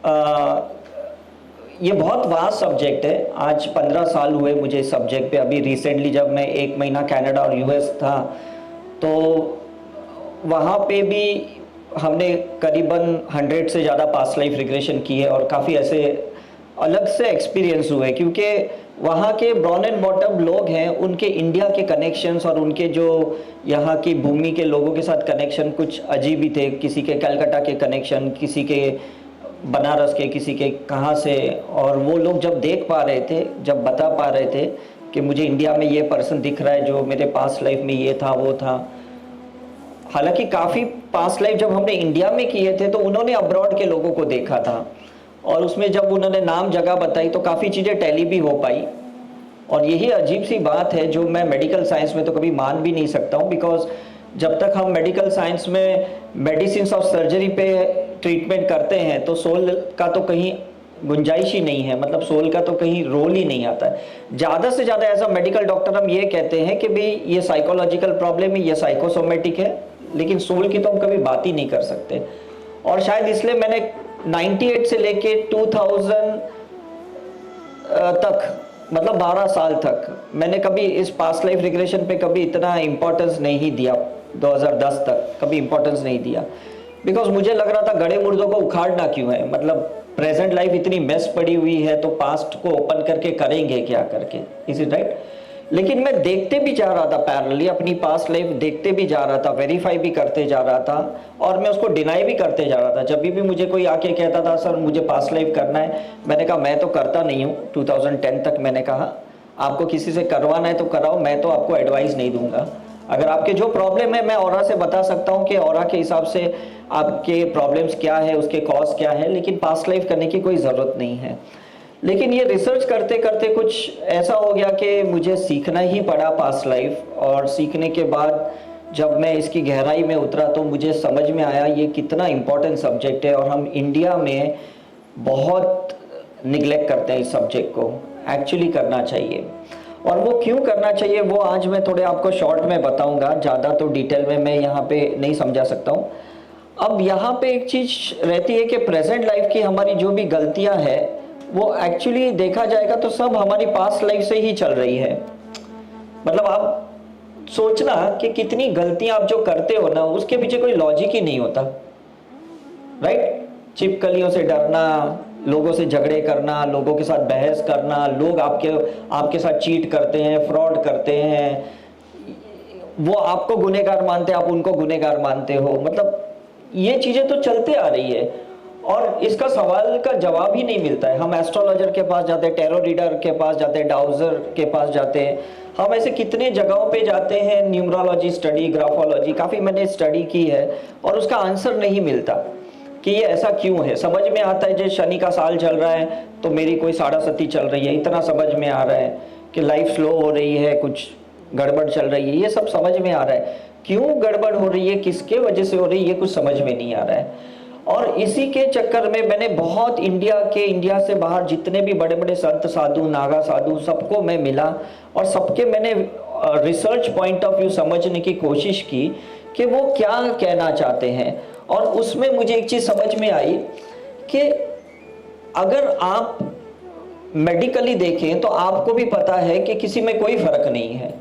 ये बहुत vast subject है। आज 15 साल हुए मुझे इस सब्जेक्ट पे। अभी रिसेंटली जब मैं 1 महीना कनाडा और यूएस था, तो वहाँ पे भी हमने करीबन 100 से ज़्यादा पास्ट लाइफ रिग्रेशन की है, और काफ़ी ऐसे अलग से एक्सपीरियंस हुए, क्योंकि वहाँ के ब्राउन एंड बॉटम लोग हैं, उनके इंडिया के कनेक्शंस और उनके जो यहाँ की भूमि के लोगों के साथ कनेक्शन कुछ अजीब ही थे। किसी के कलकत्ता के कनेक्शन, किसी के बनारस के, किसी के कहाँ से। और वो लोग जब देख पा रहे थे, जब बता पा रहे थे कि मुझे इंडिया में ये पर्सन दिख रहा है जो मेरे पास्ट लाइफ में ये था वो था। हालांकि काफ़ी पास्ट लाइफ जब हमने इंडिया में किए थे तो उन्होंने अब्रॉड के लोगों को देखा था, और उसमें जब उन्होंने नाम जगह बताई तो काफ़ी चीज़ें टैली भी हो पाई। और यही अजीब सी बात है जो मैं मेडिकल साइंस में तो कभी मान भी नहीं सकता हूँ, बिकॉज जब तक हम मेडिकल साइंस में मेडिसिन और सर्जरी पे ट्रीटमेंट करते हैं तो सोल का तो कहीं गुंजाइश ही नहीं है, मतलब सोल का तो कहीं रोल ही नहीं आता है। ज़्यादा से ज़्यादा एज अ मेडिकल डॉक्टर हम ये कहते हैं कि भाई ये साइकोलॉजिकल प्रॉब्लम है, ये साइकोसोमेटिक है, लेकिन सोल की तो हम कभी बात ही नहीं कर सकते। और शायद इसलिए मैंने 98 से लेके 2000 तक, मतलब 12 साल तक मैंने कभी इस पास्ट लाइफ रिग्रेशन पे कभी इतना इम्पोर्टेंस नहीं दिया। 2010 तक कभी इम्पोर्टेंस नहीं दिया, बिकॉज मुझे लग रहा था गड़े मुर्दों को उखाड़ना क्यों है, मतलब प्रेजेंट लाइफ इतनी मेस पड़ी हुई है तो पास्ट को ओपन करके करेंगे क्या करके, इज इट राइट। लेकिन मैं देखते भी जा रहा था पैरेलली, अपनी पास्ट लाइफ देखते भी जा रहा था, वेरीफाई भी करते जा रहा था, और मैं उसको डिनाई भी करते जा रहा था। जब भी मुझे कोई आके कहता था सर मुझे पास्ट लाइफ करना है, मैंने कहा मैं तो करता नहीं हूँ। 2010 तक मैंने कहा आपको किसी से करवाना है तो कराओ, मैं तो आपको एडवाइस नहीं दूंगा। अगर आपके जो प्रॉब्लम है मैं ऑरा से बता सकता हूँ कि ऑरा के हिसाब से आपके प्रॉब्लम्स क्या है, उसके कॉज क्या है, लेकिन पास्ट लाइफ करने की कोई ज़रूरत नहीं है। लेकिन ये रिसर्च करते करते कुछ ऐसा हो गया कि मुझे सीखना ही पड़ा पास्ट लाइफ, और सीखने के बाद जब मैं इसकी गहराई में उतरा तो मुझे समझ में आया ये कितना इम्पोर्टेंट सब्जेक्ट है, और हम इंडिया में बहुत निगलेक्ट करते हैं इस सब्जेक्ट को। एक्चुअली करना चाहिए, और वो क्यों करना चाहिए वो आज मैं थोड़े आपको शॉर्ट में बताऊंगा, ज़्यादा तो डिटेल में मैं यहाँ पे नहीं समझा सकता हूँ। अब यहाँ पे एक चीज़ रहती है कि प्रेजेंट लाइफ की हमारी जो भी गलतियाँ हैं वो एक्चुअली देखा जाएगा तो सब हमारी पास्ट लाइफ से ही चल रही है। मतलब आप सोचना कि कितनी गलतियां आप जो करते हो ना उसके पीछे कोई लॉजिक ही नहीं होता, राइट। छिपकलियों से डरना, लोगों से झगड़े करना, लोगों के साथ बहस करना, लोग आपके साथ चीट करते हैं, फ्रॉड करते हैं, वो आपको गुनहगार मानते हैं, आप उनको गुनहगार मानते हो। मतलब ये चीजें तो चलते आ रही है, और इसका सवाल का जवाब ही नहीं मिलता है। हम एस्ट्रोलॉजर के पास जाते हैं, टैरो रीडर के पास जाते हैं, डाउजर के पास जाते हैं, हम ऐसे कितने जगहों पे जाते हैं, न्यूमरोलॉजी स्टडी, ग्राफोलॉजी काफ़ी मैंने स्टडी की है, और उसका आंसर नहीं मिलता कि ये ऐसा क्यों है। समझ में आता है जो शनि का साल चल रहा है तो मेरी कोई साढ़ासती चल रही है, इतना समझ में आ रहा है कि लाइफ स्लो हो रही है, कुछ गड़बड़ चल रही है, ये सब समझ में आ रहा है। क्यों गड़बड़ हो रही है, किसके वजह से हो रही है, ये कुछ समझ में नहीं आ रहा है। और इसी के चक्कर में मैंने बहुत इंडिया से बाहर जितने भी बड़े बड़े संत साधु, नागा साधु, सबको मैं मिला, और सबके मैंने रिसर्च पॉइंट ऑफ व्यू समझने की कोशिश की कि वो क्या कहना चाहते हैं। और उसमें मुझे एक चीज़ समझ में आई कि अगर आप मेडिकली देखें तो आपको भी पता है कि किसी में कोई फर्क नहीं है,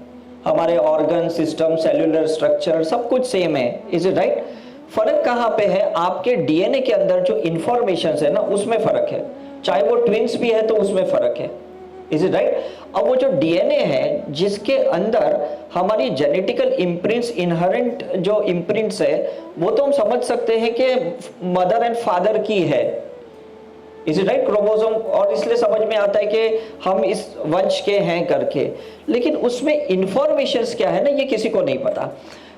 हमारे ऑर्गन सिस्टम, सेल्यूलर स्ट्रक्चर सब कुछ सेम है, इज इट राइट। फर्क कहाँ पे है, आपके डीएनए के अंदर जो इंफॉर्मेशन है ना उसमें फर्क है, चाहे वो ट्विंस भी है तो उसमें फर्क है, इज इट राइट। अब वो जो डीएनए है जिसके अंदर हमारी जेनेटिकल इम्प्रिंट्स, इनहेरेंट जो इम्प्रिंट्स है, वो तो हम समझ सकते हैं कि मदर एंड फादर की है, इज इट राइट, क्रोमोसोम, और इसलिए समझ में आता है कि हम इस वंश के हैं करके। लेकिन उसमें इंफॉर्मेशंस क्या है ना, ये किसी को नहीं पता।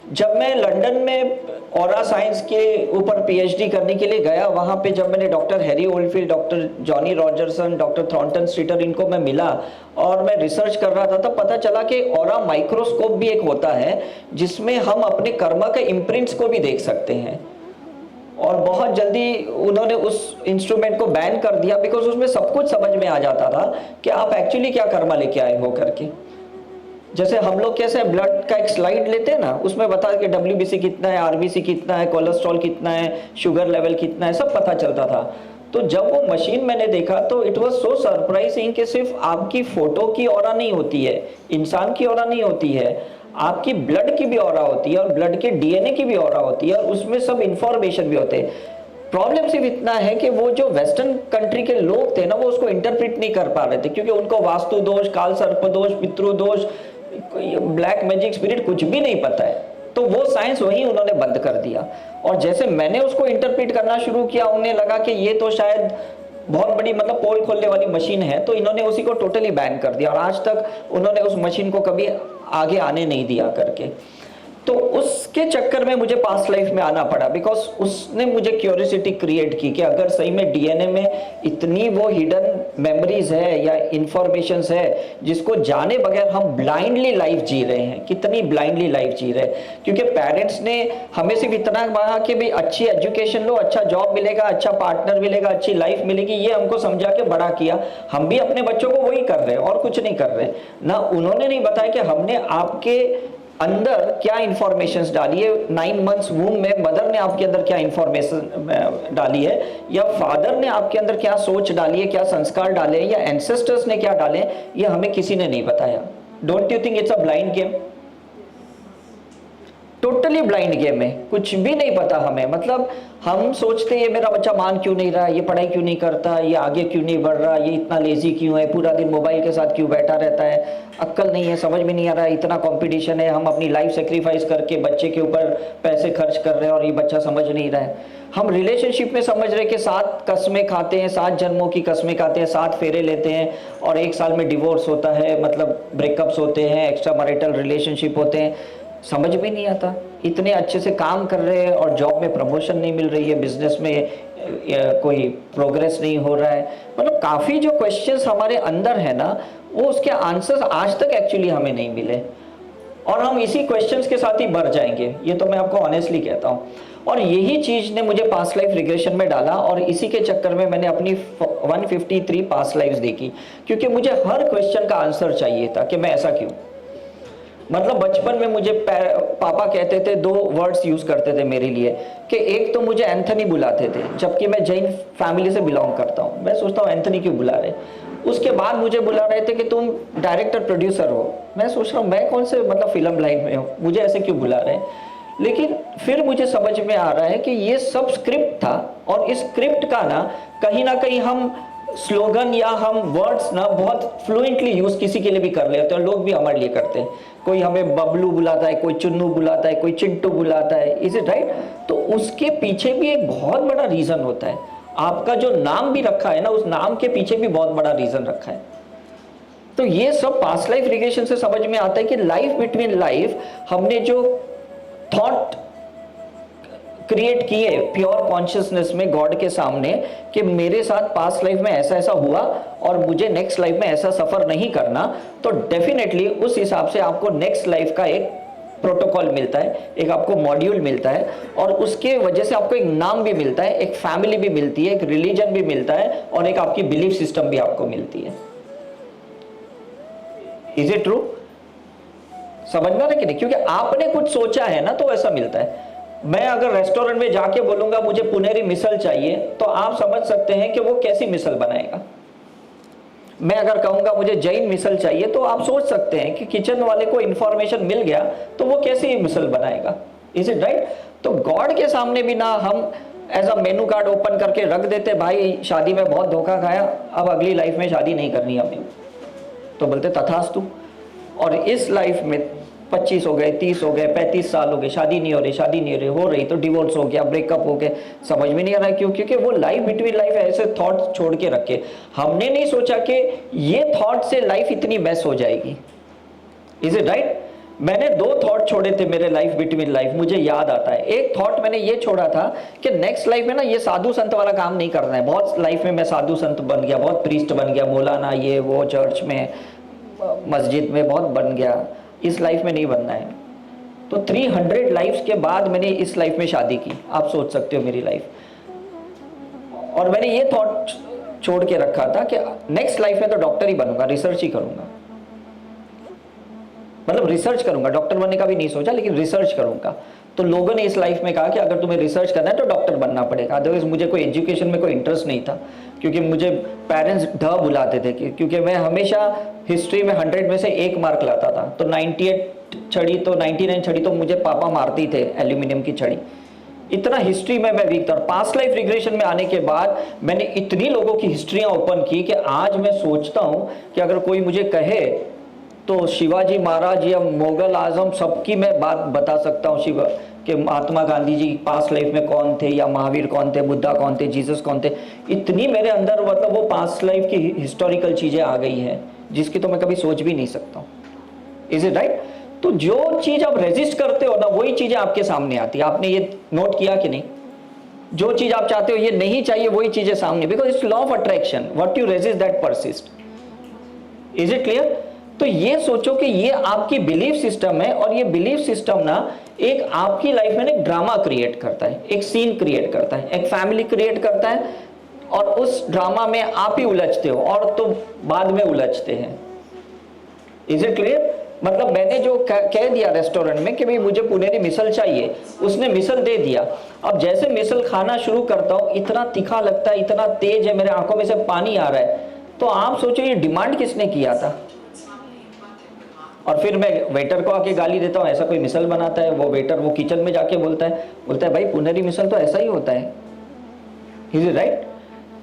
जब मैं लंदन में ऑरा साइंस के ऊपर पीएचडी करने के लिए गया, वहाँ पे जब मैंने doctor Harry Oldfield, doctor Johnny Rogerson, doctor Thornton Streeter, इनको मैं मिला और मैं रिसर्च कर रहा था, तब पता चला कि ऑरा माइक्रोस्कोप भी एक होता है जिसमें हम अपने कर्मा के इम्प्रिंट्स को भी देख सकते हैं। और बहुत जल्दी उन्होंने उस इंस्ट्रूमेंट को बैन कर दिया, बिकॉज उसमें सब कुछ समझ में आ जाता था कि आप एक्चुअली क्या कर्मा लेके आए हो करके। जैसे हम लोग कैसे ब्लड का एक स्लाइड लेते हैं ना, उसमें बता कि WBC कितना है, RBC कितना है, कोलेस्ट्रॉल कितना है, शुगर लेवल कितना है, सब पता चलता था। तो जब वो मशीन मैंने देखा तो इट वाज सो सरप्राइजिंग कि सिर्फ आपकी फोटो की ऑरा नहीं होती है, इंसान की ऑरा नहीं होती है, आपकी ब्लड की भी ऑरा होती है और ब्लड के डीएनए की भी ऑरा होती है और उसमें सब इंफॉर्मेशन भी होते हैं। प्रॉब्लम सिर्फ इतना है कि वो जो वेस्टर्न कंट्री के लोग थे ना, वो उसको इंटरप्रेट नहीं कर पा रहे थे, क्योंकि उनको वास्तु दोष, काल सर्प दोष, पितृ दोष, ब्लैक मैजिक स्पिरिट कुछ भी नहीं पता है। तो वो साइंस वही उन्होंने बंद कर दिया। और जैसे मैंने उसको इंटरप्रेट करना शुरू किया, उन्हें लगा कि ये तो शायद बहुत बड़ी मतलब पोल खोलने वाली मशीन है, तो इन्होंने उसी को टोटली बैन कर दिया और आज तक उन्होंने उस मशीन को कभी आगे आने नहीं दिया करके। तो उसके चक्कर में मुझे पास्ट लाइफ में आना पड़ा, बिकॉज उसने मुझे क्यूरियोसिटी क्रिएट की कि अगर सही में डीएनए में इतनी वो हिडन मेमोरीज है या इंफॉर्मेशंस है जिसको जाने बगैर हम ब्लाइंडली लाइफ जी रहे हैं, कितनी ब्लाइंडली लाइफ जी रहे हैं। क्योंकि पेरेंट्स ने हमें सिर्फ इतना कहा कि भाई अच्छी एजुकेशन लो, अच्छा जॉब मिलेगा, अच्छा पार्टनर मिलेगा, अच्छी लाइफ मिलेगी, ये हमको समझा के बड़ा किया। हम भी अपने बच्चों को वही कर रहे हैं और कुछ नहीं कर रहे ना। उन्होंने नहीं बताया कि हमने आपके अंदर क्या इंफॉर्मेशंस डाली है, 9 मंथ्स वूम में मदर ने आपके अंदर क्या इंफॉर्मेशन डाली है, या फादर ने आपके अंदर क्या सोच डाली है, क्या संस्कार डाले हैं, या एंसेस्टर्स ने क्या डाले हैं, ये हमें किसी ने नहीं बताया। Don't you think it's a blind game? Totally blind game है, कुछ भी नहीं पता हमें। मतलब हम सोचते ये मेरा बच्चा मान क्यों नहीं रहा, ये पढ़ाई क्यों नहीं करता, ये आगे क्यों नहीं बढ़ रहा, ये इतना लेजी क्यों है, पूरा दिन मोबाइल के साथ क्यों बैठा रहता है, अक्ल नहीं है, समझ में नहीं आ रहा है, इतना कंपटीशन है, हम अपनी लाइफ सेक्रीफाइस करके बच्चे के ऊपर पैसे खर्च कर रहे हैं और ये बच्चा समझ नहीं रहा है। हम रिलेशनशिप में समझ रहे कि 7 कस्में खाते हैं, 7 जन्मों की कस्में खाते हैं, 7 फेरे लेते हैं और 1 साल में डिवोर्स होता है, मतलब ब्रेकअप्स होते हैं, एक्स्ट्रा मैरिटल रिलेशनशिप होते हैं, समझ भी नहीं आता। इतने अच्छे से काम कर रहे हैं और जॉब में प्रमोशन नहीं मिल रही है, बिजनेस में कोई प्रोग्रेस नहीं हो रहा है। मतलब काफ़ी जो क्वेश्चंस हमारे अंदर है ना, वो उसके आंसर्स आज तक एक्चुअली हमें नहीं मिले और हम इसी क्वेश्चंस के साथ ही भर जाएंगे, ये तो मैं आपको ऑनेस्टली कहता हूँ। और यही चीज़ ने मुझे पास्ट लाइफ रिग्रेशन में डाला और इसी के चक्कर में मैंने अपनी 153 पास्ट लाइफ्स देखी, क्योंकि मुझे हर क्वेश्चन का आंसर चाहिए था कि मैं ऐसा क्यों। मतलब बचपन में मुझे पापा कहते थे, 2 वर्ड्स यूज करते थे मेरे लिए, कि एक तो मुझे एंथनी बुलाते थे, जबकि मैं जैन फैमिली से बिलोंग करता हूँ। मैं सोचता हूँ एंथनी क्यों बुला रहे। उसके बाद मुझे बुला रहे थे कि तुम डायरेक्टर प्रोड्यूसर हो। मैं सोच रहा हूँ मैं कौन से मतलब फिल्म लाइन में हूँ, मुझे ऐसे क्यों बुला रहे हैं। लेकिन फिर मुझे समझ में आ रहा है कि ये सब स्क्रिप्ट था और इस स्क्रिप्ट का ना कहीं हम स्लोगन या हम वर्ड्स ना बहुत फ्लुएंटली यूज किसी के लिए भी कर लेते हैं, लोग भी हमारे लिए करते हैं। कोई हमें बबलू बुलाता है, कोई चुन्नू बुलाता है, कोई चिंटू बुलाता है, इज इट राइट? तो उसके पीछे भी एक बहुत बड़ा रीजन होता है। आपका जो नाम भी रखा है ना, उस नाम के पीछे भी बहुत बड़ा रीजन रखा है। तो ये सब पास्ट लाइफ रिग्रेशन से समझ में आता है कि लाइफ बिटवीन लाइफ हमने जो थॉट क्रिएट किए प्योर कॉन्शियसनेस में गॉड के सामने कि मेरे साथ पास्ट लाइफ में ऐसा ऐसा हुआ और मुझे नेक्स्ट लाइफ में ऐसा सफर नहीं करना, तो डेफिनेटली उस हिसाब से आपको नेक्स्ट लाइफ का एक प्रोटोकॉल मिलता है, एक आपको मॉड्यूल मिलता है और उसके वजह से आपको एक नाम भी मिलता है, एक फैमिली भी मिलती है, एक रिलीजन भी मिलता है और एक आपकी बिलीफ सिस्टम भी आपको मिलती है। Is it true? समझ में आ रहा है कि नहीं? क्योंकि आपने कुछ सोचा है ना, तो ऐसा मिलता है। मैं अगर रेस्टोरेंट में जाके बोलूंगा मुझे पुनेरी मिसल चाहिए, तो आप समझ सकते हैं कि वो कैसी मिसल बनाएगा। मैं अगर कहूंगा मुझे जैन मिसल चाहिए, तो आप सोच सकते हैं कि किचन वाले को इंफॉर्मेशन मिल गया तो वो कैसी मिसल बनाएगा। Is it right? तो गॉड के सामने भी ना हम as a menu card open करके रख देते, भाई शादी में बहुत धोखा खाया, अब अगली लाइफ में शादी नहीं करनी हमें, तो बोलते तथास्तु। और इस लाइफ में 25 हो गए, 30 हो गए, 35 साल हो गए, शादी नहीं हो रही तो डिवोर्स हो गया, ब्रेकअप हो गए, समझ में नहीं आ रहा है क्यों? क्योंकि वो लाइफ बिटवीन लाइफ ऐसे थॉट छोड़ के रखे। हमने नहीं सोचा कि ये थॉट से लाइफ इतनी बेस्ट हो जाएगी। Is it right? मैंने 2 थॉट छोड़े थे मेरे लाइफ बिटवीन लाइफ, मुझे याद आता है। एक थॉट मैंने ये छोड़ा था कि नेक्स्ट लाइफ में ना ये साधु संत वाला काम नहीं करना है। बहुत लाइफ में मैं साधु संत बन गया, बहुत प्रीस्ट बन गया, मौलाना ये वो, चर्च में मस्जिद में बहुत बन गया, इस लाइफ में नहीं बनना है। तो 300 लाइफ्स के बाद मैंने इस लाइफ में शादी की। आप सोच सकते हो मेरी लाइफ। और मैंने ये थॉट छोड़ के रखा था कि नेक्स्ट लाइफ में तो डॉक्टर ही बनूंगा, रिसर्च ही करूंगा, मतलब रिसर्च करूंगा, डॉक्टर बनने का भी नहीं सोचा लेकिन रिसर्च करूंगा। तो लोगों ने इस लाइफ में कहा कि अगर तुम्हें रिसर्च करना है तो डॉक्टर बनना पड़ेगा, अदरवाइज मुझे कोई एजुकेशन में कोई इंटरेस्ट नहीं था, क्योंकि मुझे पेरेंट्स ढ बुलाते थे क्योंकि मैं हमेशा हिस्ट्री में 100 में से 1 मार्क लाता था। तो 98 छड़ी तो 99 छड़ी तो मुझे पापा मारते ही थे, एल्यूमिनियम की छड़ी। इतना हिस्ट्री में मैं वीक था। और पास्ट लाइफ रिग्रेशन में आने के बाद मैंने इतनी लोगों की हिस्ट्रियां ओपन की कि आज मैं सोचता हूं कि अगर कोई मुझे कहे तो शिवाजी महाराज या मुगल आजम सबकी मैं बात बता सकता हूँ, शिवा कि महात्मा गांधी जी पास्ट लाइफ में कौन थे, या महावीर कौन थे, बुद्धा कौन थे, जीसस कौन थे। इतनी मेरे अंदर मतलब वो पास्ट लाइफ की हिस्टोरिकल चीजें आ गई हैं जिसकी तो मैं कभी सोच भी नहीं सकता हूँ। Is it right? तो जो चीज आप रेजिस्ट करते हो ना वही चीजें आपके सामने आती है। आपने ये नोट किया कि नहीं? जो चीज आप चाहते हो ये नहीं चाहिए वही चीजें सामने, because it's law of attraction, what you resist that persist. Is it clear? तो ये सोचो कि ये आपकी बिलीफ सिस्टम है, और ये बिलीफ सिस्टम ना एक आपकी लाइफ में एक ड्रामा क्रिएट करता है, एक सीन क्रिएट करता है, एक फैमिली क्रिएट करता है, और उस ड्रामा में आप ही उलझते हो और तो बाद में उलझते हैं। Is it clear? मतलब मैंने जो कह दिया रेस्टोरेंट में कि भाई मुझे पुनेरी मिसल चाहिए, उसने मिसल दे दिया। अब जैसे मिसल खाना शुरू करता हूं इतना तीखा लगता है, इतना तेज है, मेरे आंखों में से पानी आ रहा है। तो आप सोचो ये डिमांड किसने किया था? और फिर मैं वेटर को आके गाली देता हूँ, ऐसा कोई मिसल बनाता है। वो वेटर वो किचन में जाके बोलता है भाई पुनेरी मिसल तो ऐसा ही होता है। Is it right?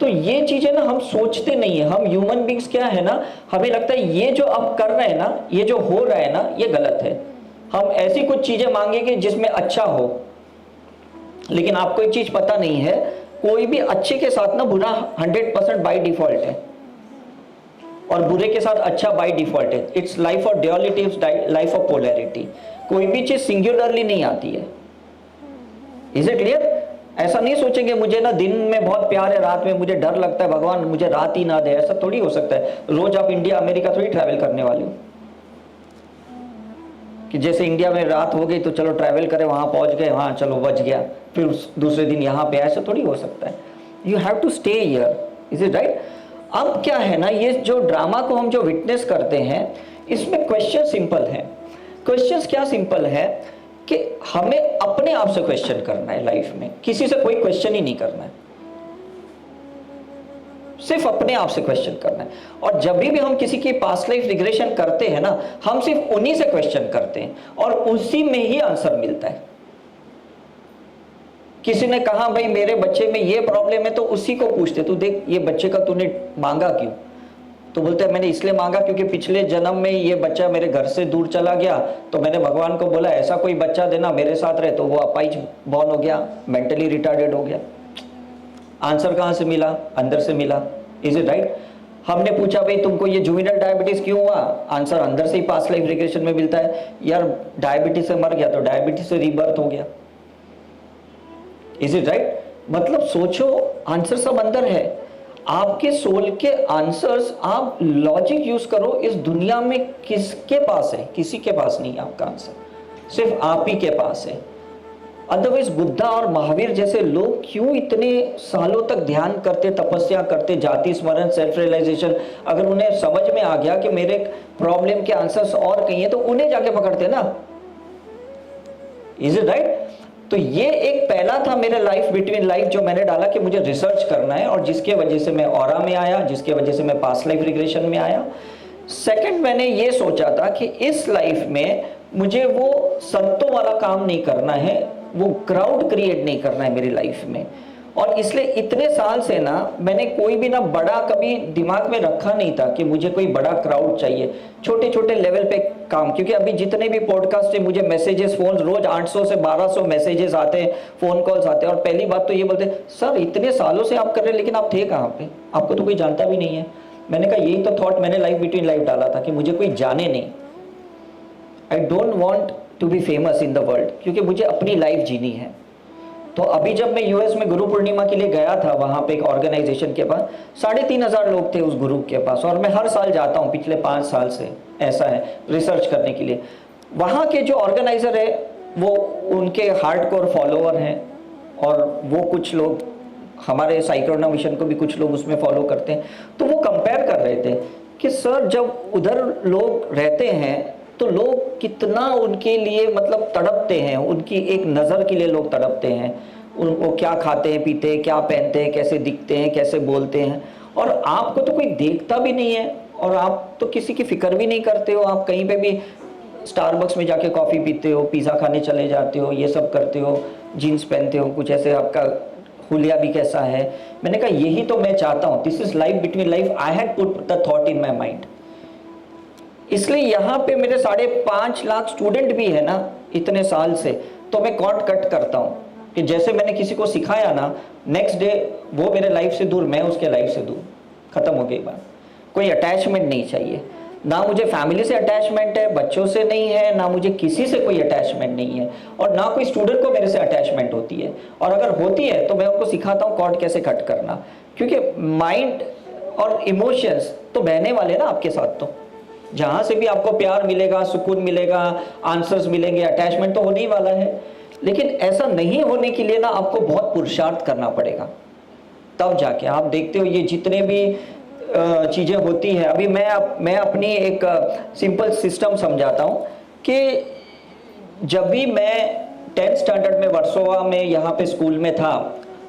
तो ये चीजें ना हम सोचते नहीं है। हम ह्यूमन बींग्स क्या है ना, हमें लगता है ये जो अब कर रहे हैं ना, ये जो हो रहा है ना, ये गलत है। हम ऐसी कुछ चीजें मांगेंगे जिसमें अच्छा हो, लेकिन आपको एक चीज पता नहीं है, कोई भी अच्छे के साथ ना बुरा 100% बाय डिफॉल्ट है, और बुरे के साथ अच्छा बाय डिफॉल्ट है। It's life of duality, life of polarity. कोई भी चीज सिंगुलरली नहीं आती है। Is it clear? ऐसा नहीं सोचेंगे मुझे ना दिन में बहुत प्यार है, रात में मुझे डर लगता है, भगवान मुझे रात ही ना दे। ऐसा थोड़ी हो सकता है। रोज आप इंडिया अमेरिका थोड़ी ट्रैवल करने वाले हो कि जैसे इंडिया में रात हो गई तो चलो ट्रैवल करें, वहां पहुंच गए, हाँ चलो बच गया, फिर दूसरे दिन यहाँ पे। ऐसा थोड़ी हो सकता है। You have to stay here. Is it right? अब क्या है ना, ये जो ड्रामा को हम जो विटनेस करते हैं, इसमें क्वेश्चन सिंपल है। क्वेश्चंस क्या सिंपल है कि हमें अपने आप से क्वेश्चन करना है लाइफ में, किसी से कोई क्वेश्चन ही नहीं करना है, सिर्फ अपने आप से क्वेश्चन करना है। और जब भी हम किसी की पास्ट लाइफ रिग्रेशन करते हैं ना, हम सिर्फ उन्हीं से क्वेश्चन करते हैं और उसी में ही आंसर मिलता है। किसी ने कहा भाई मेरे बच्चे में ये प्रॉब्लम है, तो उसी को पूछते, तू देख ये बच्चे का तूने मांगा क्यों? तो बोलते हैं मैंने इसलिए मांगा क्योंकि पिछले जन्म में ये बच्चा मेरे घर से दूर चला गया, तो मैंने भगवान को बोला ऐसा कोई बच्चा देना मेरे साथ रहे, तो वो अपाइज बॉर्न हो गया, मेंटली रिटार्डेड हो गया। आंसर कहां से मिला? अंदर से मिला। Is it right? हमने पूछा भाई तुमको ये जुवेनाइल डायबिटीज क्यों हुआ? आंसर अंदर से ही पास्ट लाइफ रिग्रेशन में मिलता है, यार डायबिटीज से मर गया तो डायबिटीज से रीबर्थ हो गया। Is it right? मतलब सोचो, आंसर सब अंदर है। आपके सोल के आंसर्स आप लॉजिक यूज करो, इस दुनिया में किसके पास है? किसी के पास नहीं है आपका आंसर, सिर्फ आप ही के पास है। अदरवाइज बुद्धा और महावीर जैसे लोग क्यों इतने सालों तक ध्यान करते, तपस्या करते, जाति स्मरण, सेल्फ रियलाइजेशन? अगर उन्हें समझ में आ गया कि मेरे प्रॉब्लम के आंसर्स और कहीं है, तो उन्हें जाके पकड़ते ना। Is it right? तो ये एक पहला था मेरे लाइफ बिटवीन लाइफ जो मैंने डाला कि मुझे रिसर्च करना है, और जिसके वजह से मैं ऑरा में आया, जिसके वजह से मैं पास्ट लाइफ रिग्रेशन में आया। सेकंड, मैंने ये सोचा था कि इस लाइफ में मुझे वो संतों वाला काम नहीं करना है, वो क्राउड क्रिएट नहीं करना है मेरी लाइफ में। और इसलिए इतने साल से ना मैंने कोई भी ना बड़ा कभी दिमाग में रखा नहीं था कि मुझे कोई बड़ा क्राउड चाहिए। छोटे छोटे लेवल पे काम, क्योंकि अभी जितने भी पॉडकास्ट है मुझे मैसेजेस, फोन, रोज 800 से 1200 मैसेजेस आते हैं, फोन कॉल्स आते हैं। और पहली बात तो ये बोलते हैं सर इतने सालों से आप कर रहे हैं, लेकिन आप थे कहाँ पे? आपको तो कोई जानता भी नहीं है। मैंने कहा यही तो थॉट मैंने लाइफ बिटवीन लाइफ डाला था कि मुझे कोई जाने नहीं। I don't want to be famous in the world, क्योंकि मुझे अपनी लाइफ जीनी है। तो अभी जब मैं यूएस में गुरु पूर्णिमा के लिए गया था, वहां पे एक ऑर्गेनाइजेशन के पास 3500 लोग थे उस ग्रुप के पास, और मैं हर साल जाता हूं पिछले 5 साल से, ऐसा है, रिसर्च करने के लिए। वहां के जो ऑर्गेनाइजर है वो उनके हार्डकोर फॉलोअर हैं, और वो कुछ लोग हमारे साइक्रोना मिशन को भी कुछ लोग उसमें फॉलो करते हैं। तो वो कंपेयर कर रहे थे कि सर जब उधर लोग रहते हैं तो लोग कितना उनके लिए मतलब तड़पते हैं, उनकी एक नज़र के लिए लोग तड़पते हैं, उनको क्या खाते हैं पीते हैं, क्या पहनते हैं, कैसे दिखते हैं, कैसे बोलते हैं, और आपको तो कोई देखता भी नहीं है और आप तो किसी की फिक्र भी नहीं करते हो। आप कहीं पे भी स्टारबक्स में जाके कॉफ़ी पीते हो, पिज़्ज़ा खाने चले जाते हो, ये सब करते हो, जीन्स पहनते हो, कुछ ऐसे आपका हुलिया भी कैसा है। मैंने कहा यही तो मैं चाहता हूँ, this is life between life, I had put the thought in my mind. इसलिए यहाँ पे मेरे 5.5 लाख स्टूडेंट भी है ना इतने साल से, तो मैं कॉर्ड कट करता हूँ कि जैसे मैंने किसी को सिखाया ना, नेक्स्ट डे वो मेरे लाइफ से दूर, मैं उसके लाइफ से दूर, खत्म हो गई बात। कोई अटैचमेंट नहीं चाहिए, ना मुझे फैमिली से अटैचमेंट है, बच्चों से नहीं है, ना मुझे किसी से कोई अटैचमेंट नहीं है, और ना कोई स्टूडेंट को मेरे से अटैचमेंट होती है। और अगर होती है तो मैं उनको सिखाता हूँ कॉर्ड कैसे कट करना, क्योंकि माइंड और इमोशंस तो बहने वाले ना आपके साथ। तो जहाँ से भी आपको प्यार मिलेगा, सुकून मिलेगा, आंसर्स मिलेंगे, अटैचमेंट तो होने ही वाला है। लेकिन ऐसा नहीं होने के लिए ना आपको बहुत पुरुषार्थ करना पड़ेगा, तब जाके आप देखते हो ये जितने भी चीज़ें होती हैं। अभी मैं अपनी एक सिंपल सिस्टम समझाता हूँ कि जब भी मैं 10th स्टैंडर्ड में वर्सोवा में यहाँ पे स्कूल में था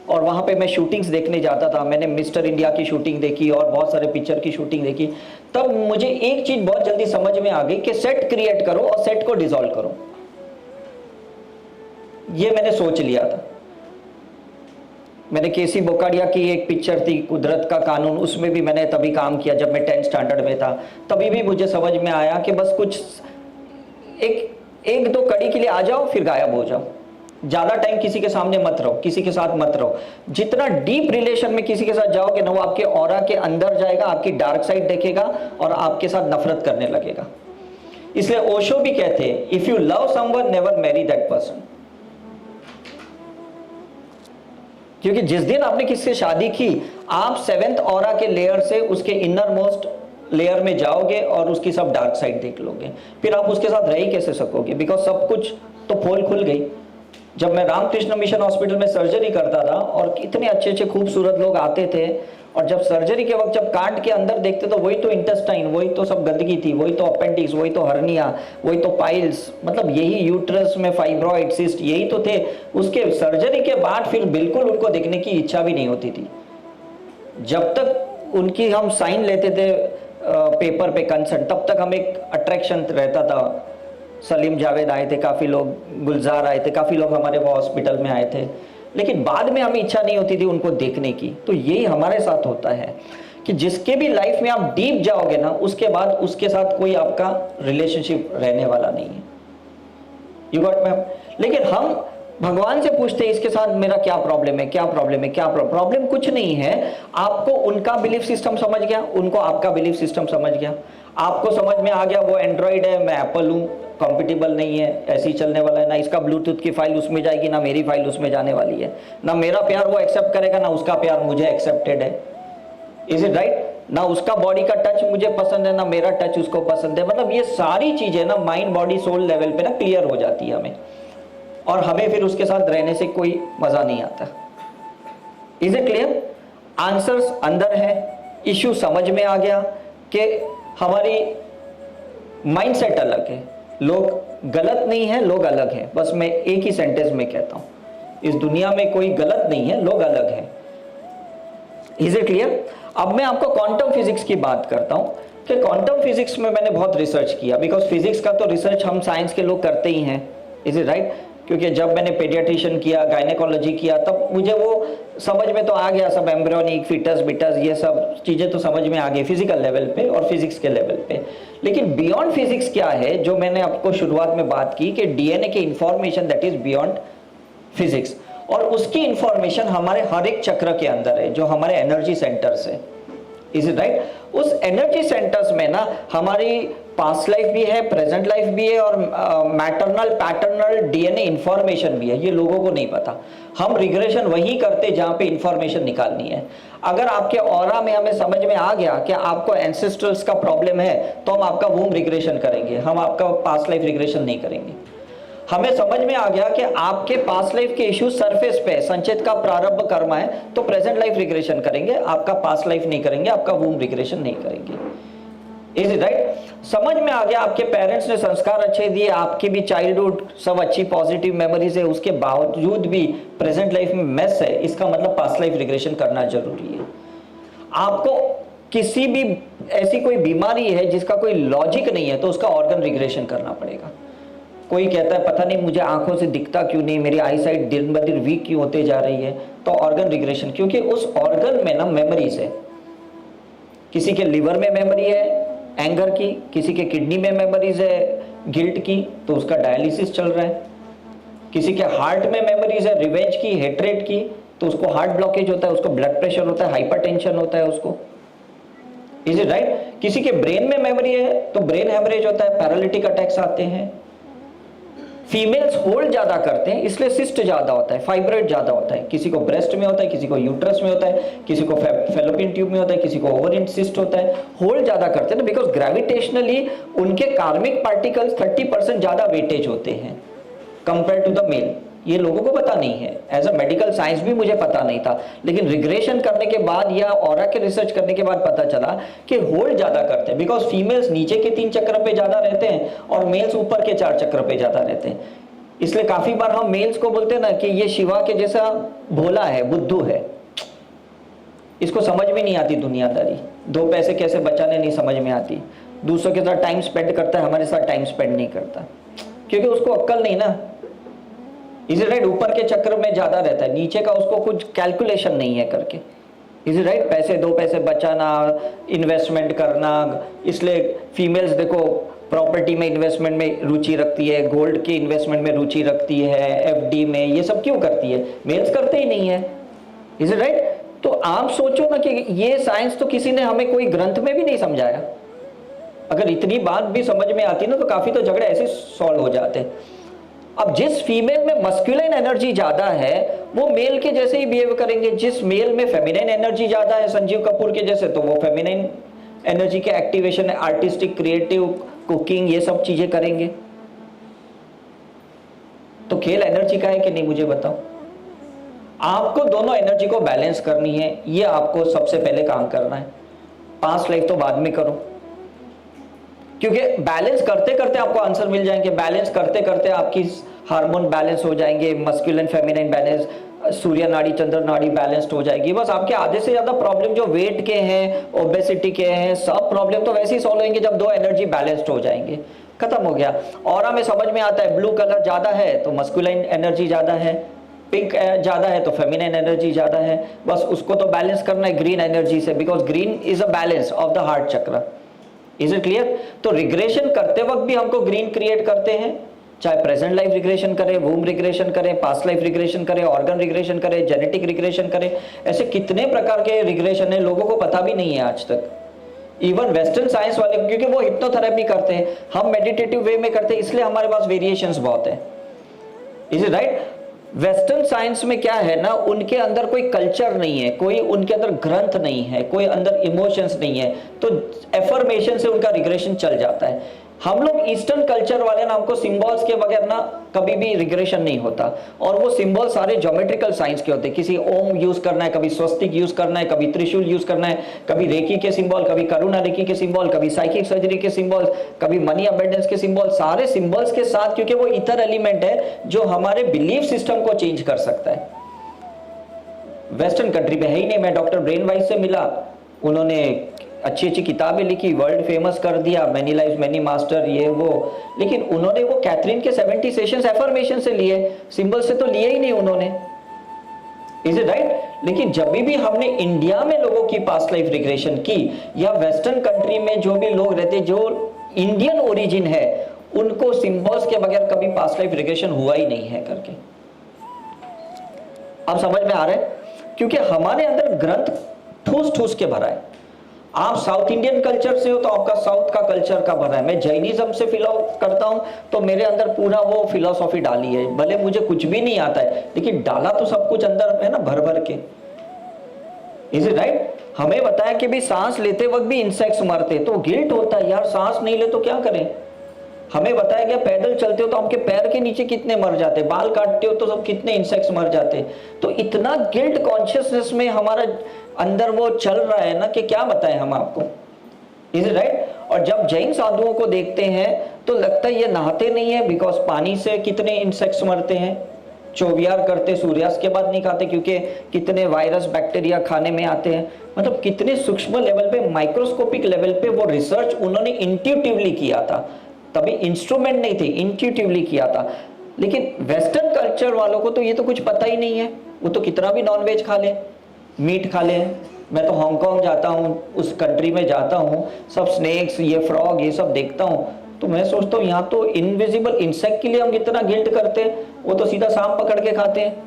और वहाँ पे मैं शूटिंग्स देखने जाता था, मैंने मिस्टर इंडिया की शूटिंग देखी और बहुत सारे पिक्चर की शूटिंग देखी, तब मुझे एक चीज़ बहुत जल्दी समझ में आ गई कि सेट क्रिएट करो और सेट को डिसॉल्व करो। ये मैंने सोच लिया था। मैंने केसी बोकाडिया की एक पिक्चर थी कुदरत का कानून, उसमें भी मैंने तभी काम किया जब मैं 10th स्टैंडर्ड में था। तभी भी मुझे समझ में आया कि बस कुछ एक दो कड़ी के लिए आ जाओ फिर गायब हो जाओ, ज़्यादा टाइम किसी के सामने मत रहो, किसी के साथ मत रहो। जितना डीप रिलेशन में किसी के साथ जाओगे ना, वो आपके ऑरा के अंदर जाएगा, आपकी डार्क साइड देखेगा और आपके साथ नफरत करने लगेगा। इसलिए ओशो भी कहते हैं, if you love someone never Mary that person. क्योंकि जिस दिन आपने किसी से शादी की, आप 7th ऑरा के लेयर से उसके इनर मोस्ट लेयर में जाओगे और उसकी सब डार्क साइड देख लोगे, फिर आप उसके साथ रह ही कैसे सकोगे, बिकॉज सब कुछ तो पोल खुल गई। जब मैं रामकृष्ण मिशन हॉस्पिटल में सर्जरी करता था और इतने अच्छे अच्छे खूबसूरत लोग आते थे, और जब सर्जरी के वक्त जब काट के अंदर देखते तो वही तो इंटेस्टाइन, वही तो सब गंदगी थी, वही तो अपेंडिक्स, वही तो हर्निया, वही तो पाइल्स, मतलब यही यूट्रस में फाइब्रॉइड, सिस्ट, यही तो थे। उसके सर्जरी के बाद फिर बिल्कुल उनको देखने की इच्छा भी नहीं होती थी। जब तक उनकी हम साइन लेते थे पेपर पे कंसर्ट, तब तक हमें एक अट्रैक्शन रहता था। सलीम जावेद आए थे, काफ़ी लोग, गुलजार आए थे, काफ़ी लोग हमारे वो हॉस्पिटल में आए थे, लेकिन बाद में हमें इच्छा नहीं होती थी उनको देखने की। तो यही हमारे साथ होता है कि जिसके भी लाइफ में आप डीप जाओगे ना, उसके बाद उसके साथ कोई आपका रिलेशनशिप रहने वाला नहीं है। You got ma'am? लेकिन हम भगवान से पूछते हैं इसके साथ मेरा क्या प्रॉब्लम है, क्या प्रॉब्लम है, क्या प्रॉब्लम? कुछ नहीं है। आपको उनका बिलीफ सिस्टम समझ गया, उनको आपका बिलीफ सिस्टम समझ गया, आपको समझ में आ गया वो एंड्रॉइड है, मैं एप्पल हूँ, कॉम्पिटिबल नहीं है, ऐसे ही चलने वाला है, ना इसका ब्लूटूथ की फाइल उसमें जाएगी, ना मेरी फाइल उसमें जाने वाली है, ना मेरा प्यार वो एक्सेप्ट करेगा, ना उसका प्यार मुझे एक्सेप्टेड है। Is it right? ना उसका बॉडी का टच मुझे पसंद है, ना मेरा टच उसको पसंद है। मतलब ये सारी चीजें ना माइंड बॉडी सोल लेवल पे ना क्लियर हो जाती है हमें, और हमें फिर उसके साथ रहने से कोई मजा नहीं आता। Is it clear? आंसर्स अंदर है, इश्यू समझ में आ गया कि हमारी माइंडसेट अलग है, लोग गलत नहीं है, लोग अलग हैं। बस मैं एक ही सेंटेंस में कहता हूं, इस दुनिया में कोई गलत नहीं है, लोग अलग हैं। Is it clear? अब मैं आपको क्वांटम फिजिक्स की बात करता हूं कि क्वांटम फिजिक्स में मैंने बहुत रिसर्च किया, बिकॉज फिजिक्स का तो रिसर्च हम साइंस के लोग करते ही हैं। Is it right? क्योंकि जब मैंने पेडियाट्रिशियन किया, गायनेकोलॉजी किया, तब मुझे वो समझ में तो आ गया, सब एम्ब्रियोनिक, फीटस, बिटस, ये सब चीज़ें तो समझ में आ गई फिजिकल लेवल पे और फिजिक्स के लेवल पे। लेकिन बियॉन्ड फिजिक्स क्या है, जो मैंने आपको शुरुआत में बात की कि डीएनए की information that is beyond physics, और उसकी इंफॉर्मेशन हमारे हर एक चक्र के अंदर है, जो हमारे एनर्जी सेंटर्स है। Is it right? उस एनर्जी सेंटर्स में ना हमारी पास्ट लाइफ भी है, प्रेजेंट लाइफ भी है, और मैटरनल पैटर्नल डीएनए इंफॉर्मेशन भी है। ये लोगों को नहीं पता। हम रिग्रेशन वही करते जहां पे इंफॉर्मेशन निकालनी है। अगर आपके ऑरा में हमें समझ में आ गया कि आपको एंसेस्ट्रल्स का प्रॉब्लम है, तो हम आपका वूम रिग्रेशन करेंगे, हम आपका पास्ट लाइफ रिग्रेशन नहीं करेंगे। हमें समझ में आ गया कि आपके पास्ट लाइफ के इश्यूज सरफेस पे संचित का प्रारंभ कर्म है, तो प्रेजेंट लाइफ रिग्रेशन करेंगे, आपका पास्ट लाइफ नहीं करेंगे, आपका वूम रिग्रेशन नहीं करेंगे। Is it right? समझ में आ गया, आपके पेरेंट्स ने संस्कार अच्छे दिए, आपकी भी चाइल्डहुड सब अच्छी पॉजिटिव मेमोरीज है, उसके बावजूद भी प्रेजेंट लाइफ में मेस है, इसका मतलब पास्ट लाइफ रिग्रेशन करना जरूरी है। आपको किसी भी ऐसी कोई बीमारी है जिसका कोई लॉजिक नहीं है तो उसका ऑर्गन रिग्रेशन करना पड़ेगा। कोई कहता है पता नहीं मुझे आंखों से दिखता क्यों नहीं, मेरी आई साइट दिन ब दिन वीक क्यों होते जा रही है, तो ऑर्गन रिग्रेशन, क्योंकि उस ऑर्गन में ना मेमोरीज है। किसी के लिवर में मेमोरी है एंगर की, किसी के किडनी में मेमोरीज है गिल्ट की, तो उसका डायलिसिस चल रहा है। किसी के हार्ट में मेमोरीज है रिवेंज की, हेट्रेट की, तो उसको हार्ट ब्लॉकेज होता है, उसको ब्लड प्रेशर होता है, हाइपरटेंशन होता है उसको। Is it right? किसी के ब्रेन में मेमोरी है तो ब्रेन हेमरेज होता है, पैरालिटिक अटैक्स आते हैं। फीमेल्स होल्ड ज्यादा करते हैं इसलिए सिस्ट ज्यादा होता है, फाइब्रॉइड ज्यादा होता है। किसी को ब्रेस्ट में होता है, किसी को यूट्रस में होता है, किसी को फैलोपियन ट्यूब में होता है, किसी को ओवरियन सिस्ट होता है। होल्ड ज्यादा करते हैं ना, बिकॉज ग्रेविटेशनली उनके कार्मिक पार्टिकल्स 30% ज्यादा वेटेज होते हैं कंपेयर टू द मेल। ये लोगों को पता नहीं है, एज अ मेडिकल साइंस भी मुझे पता नहीं था, लेकिन रिग्रेशन करने के बाद या ऑरा के रिसर्च करने के बाद पता चला कि होल्ड ज्यादा करते हैं, बिकॉज फीमेल्स नीचे के 3 चक्र पे ज्यादा रहते हैं और मेल्स ऊपर के 4 चक्र पे ज्यादा रहते हैं। इसलिए काफी बार हम मेल्स को बोलते हैं ना कि ये शिवा के जैसा भोला है, बुद्धू है, इसको समझ में नहीं आती दुनियादारी, 2 पैसे कैसे बचाने नहीं समझ में आती, दूसरों के साथ टाइम स्पेंड करता है, हमारे साथ टाइम स्पेंड नहीं करता, क्योंकि उसको अक्ल नहीं ना। Is it right? ऊपर के चक्र में ज्यादा रहता है, नीचे का उसको कुछ कैलकुलेशन नहीं है करके। Is it right? पैसे 2 पैसे बचाना, इन्वेस्टमेंट करना, इसलिए फीमेल्स देखो प्रॉपर्टी में इन्वेस्टमेंट में रुचि रखती है, गोल्ड के इन्वेस्टमेंट में रुचि रखती है, एफडी में, ये सब क्यों करती है? मेल्स करते ही नहीं है। Is it right? तो आप सोचो ना कि ये साइंस तो किसी ने हमें कोई ग्रंथ में भी नहीं समझाया। अगर इतनी बात भी समझ में आती ना तो काफी तो झगड़े ऐसे सॉल्व हो जाते। अब जिस फीमेल में मस्कुलिन एनर्जी ज्यादा है वो मेल के जैसे ही बिहेव करेंगे, जिस मेल में फेमिनिन एनर्जी ज्यादा है संजीव कपूर के जैसे, तो वो फेमिनिन एनर्जी के एक्टिवेशन, आर्टिस्टिक, क्रिएटिव, कुकिंग, ये सब चीजें करेंगे। तो खेल एनर्जी का है कि नहीं मुझे बताओ। आपको दोनों एनर्जी को बैलेंस करनी है, ये आपको सबसे पहले काम करना है। पास्ट लाइफ तो बाद में करो, क्योंकि बैलेंस करते करते आपको आंसर मिल जाएंगे। बैलेंस करते करते आपकी हार्मोन बैलेंस हो जाएंगे, मस्कुलिन फेमिनिन बैलेंस, सूर्य नाड़ी चंद्र नाड़ी बैलेंस्ड हो जाएगी। बस आपके आधे से ज्यादा प्रॉब्लम जो वेट के हैं, ओबेसिटी के हैं, सब प्रॉब्लम तो वैसे ही सॉल्व होंगे जब 2 एनर्जी बैलेंस्ड हो जाएंगे। खत्म हो गया। और हमें समझ में आता है ब्लू कलर ज्यादा है तो मस्कुलिन एनर्जी ज्यादा है, पिंक ज्यादा है तो फेमिनिन एनर्जी ज्यादा है। बस उसको तो बैलेंस करना है ग्रीन एनर्जी से, because green is a balance of the heart chakra. Is it clear? तो रिग्रेशन करते वक्त भी हमको ग्रीन क्रिएट करते हैं, चाहे प्रेजेंट लाइफ रिग्रेशन करें, वूम रिग्रेशन करें, पास्ट लाइफ रिग्रेशन करें, ऑर्गन रिग्रेशन करें, जेनेटिक रिग्रेशन करें। ऐसे कितने प्रकार के रिग्रेशन है, लोगों को पता भी नहीं है आज तक। इवन वेस्टर्न साइंस वाले, क्योंकि वो हिप्नोथेरेपी करते हैं, हम मेडिटेटिव वे में करते हैं, इसलिए हमारे पास वेरिएशंस बहुत है। Is it right? Western science में क्या है ना, उनके अंदर कोई कल्चर नहीं है, कोई उनके अंदर ग्रंथ नहीं है, कोई अंदर इमोशंस नहीं है, तो एफर्मेशन से उनका रिग्रेशन चल जाता है। हम लोग ईस्टर्न कल्चर वाले ना, हमको सिंबल्स के बगैर ना कभी भी रिग्रेशन नहीं होता, और वो सिंबल सारे ज्योमेट्रिकल साइंस के होते हैं। किसी ओम यूज करना है, कभी स्वस्तिक यूज करना है, कभी त्रिशूल यूज करना है, कभी रेकी के सिंबल, कभी करुणा रेकी के सिंबल, कभी साइकिक सर्जरी के सिंबल, कभी मनी अबेंडेंस के सिंबल, सारे सिंबल्स के साथ, क्योंकि वो इथर एलिमेंट है जो हमारे बिलीफ सिस्टम को चेंज कर सकता है। वेस्टर्न कंट्री में है ही नहीं। मैं डॉक्टर ब्रेन वाइस से मिला, उन्होंने अच्छी अच्छी किताबें लिखी, वर्ल्ड फेमस कर दिया, मैनी लाइफ मैनी मास्टर, ये वो, लेकिन उन्होंने वो कैथरीन के 70 सेशंस एफर्मेशन से लिए, सिंबल से तो लिए ही नहीं उन्होंने। Is it right? लेकिन जब भी हमने इंडिया में लोगों की पास्ट लाइफ रिग्रेशन की, या वेस्टर्न कंट्री में जो भी लोग रहते जो इंडियन ओरिजिन है, उनको सिंबल्स के बगैर कभी पास्ट लाइफ रिग्रेशन हुआ ही नहीं है करके। अब समझ में आ रहा है? क्योंकि हमारे अंदर ग्रंथ ठूस ठूस के भरा है। आप साउथ इंडियन कल्चर से हो तो आपका साउथ का कल्चर का भरा है। मैं जैनिज्म से फिलो करता हूं तो मेरे अंदर पूरा वो फिलोसॉफी डाली है, भले मुझे कुछ भी नहीं आता है, लेकिन डाला तो सब कुछ अंदर है ना, भर भर के। Is it right? हमें बताया कि भी सांस लेते वक्त भी इंसेक्ट्स मरते, तो गिल्ट होता है यार, सांस नहीं ले तो क्या करें। हमें बताया गया पैदल चलते हो तो आपके पैर के नीचे कितने मर जाते, बाल काटते हो तो सब कितने इंसेक्ट्स मर जाते। तो इतना गिल्ट कॉन्शियसनेस में हमारा अंदर वो चल रहा है ना कि क्या बताएं हम आपको। Is right. और जब जैन साधुओं को देखते हैं तो लगता है ये नहाते नहीं है, बिकॉज पानी से कितने इंसेक्ट्स मरते हैं, चौबियार करते, सूर्यास्त के बाद नहीं खाते क्योंकि कितने वायरस बैक्टीरिया खाने में आते हैं। मतलब कितने सूक्ष्म लेवल पे, माइक्रोस्कोपिक लेवल पे वो रिसर्च उन्होंने इंट्यूटिवली किया था, तभी इंस्ट्रूमेंट नहीं थे, इंट्यूटिवली किया था। लेकिन वेस्टर्न कल्चर वालों को तो ये तो कुछ पता ही नहीं है, वो तो कितना भी नॉनवेज खा ले, मीट खा ले। मैं तो हांगकांग जाता हूँ, उस कंट्री में जाता हूँ, सब स्नेक्स, ये फ्रॉग, ये सब देखता हूँ, तो मैं सोचता हूँ यहाँ तो इनविजिबल इंसेक्ट के लिए हम कितना गिल्ट करते हैं, वो तो सीधा सांप पकड़ के खाते हैं,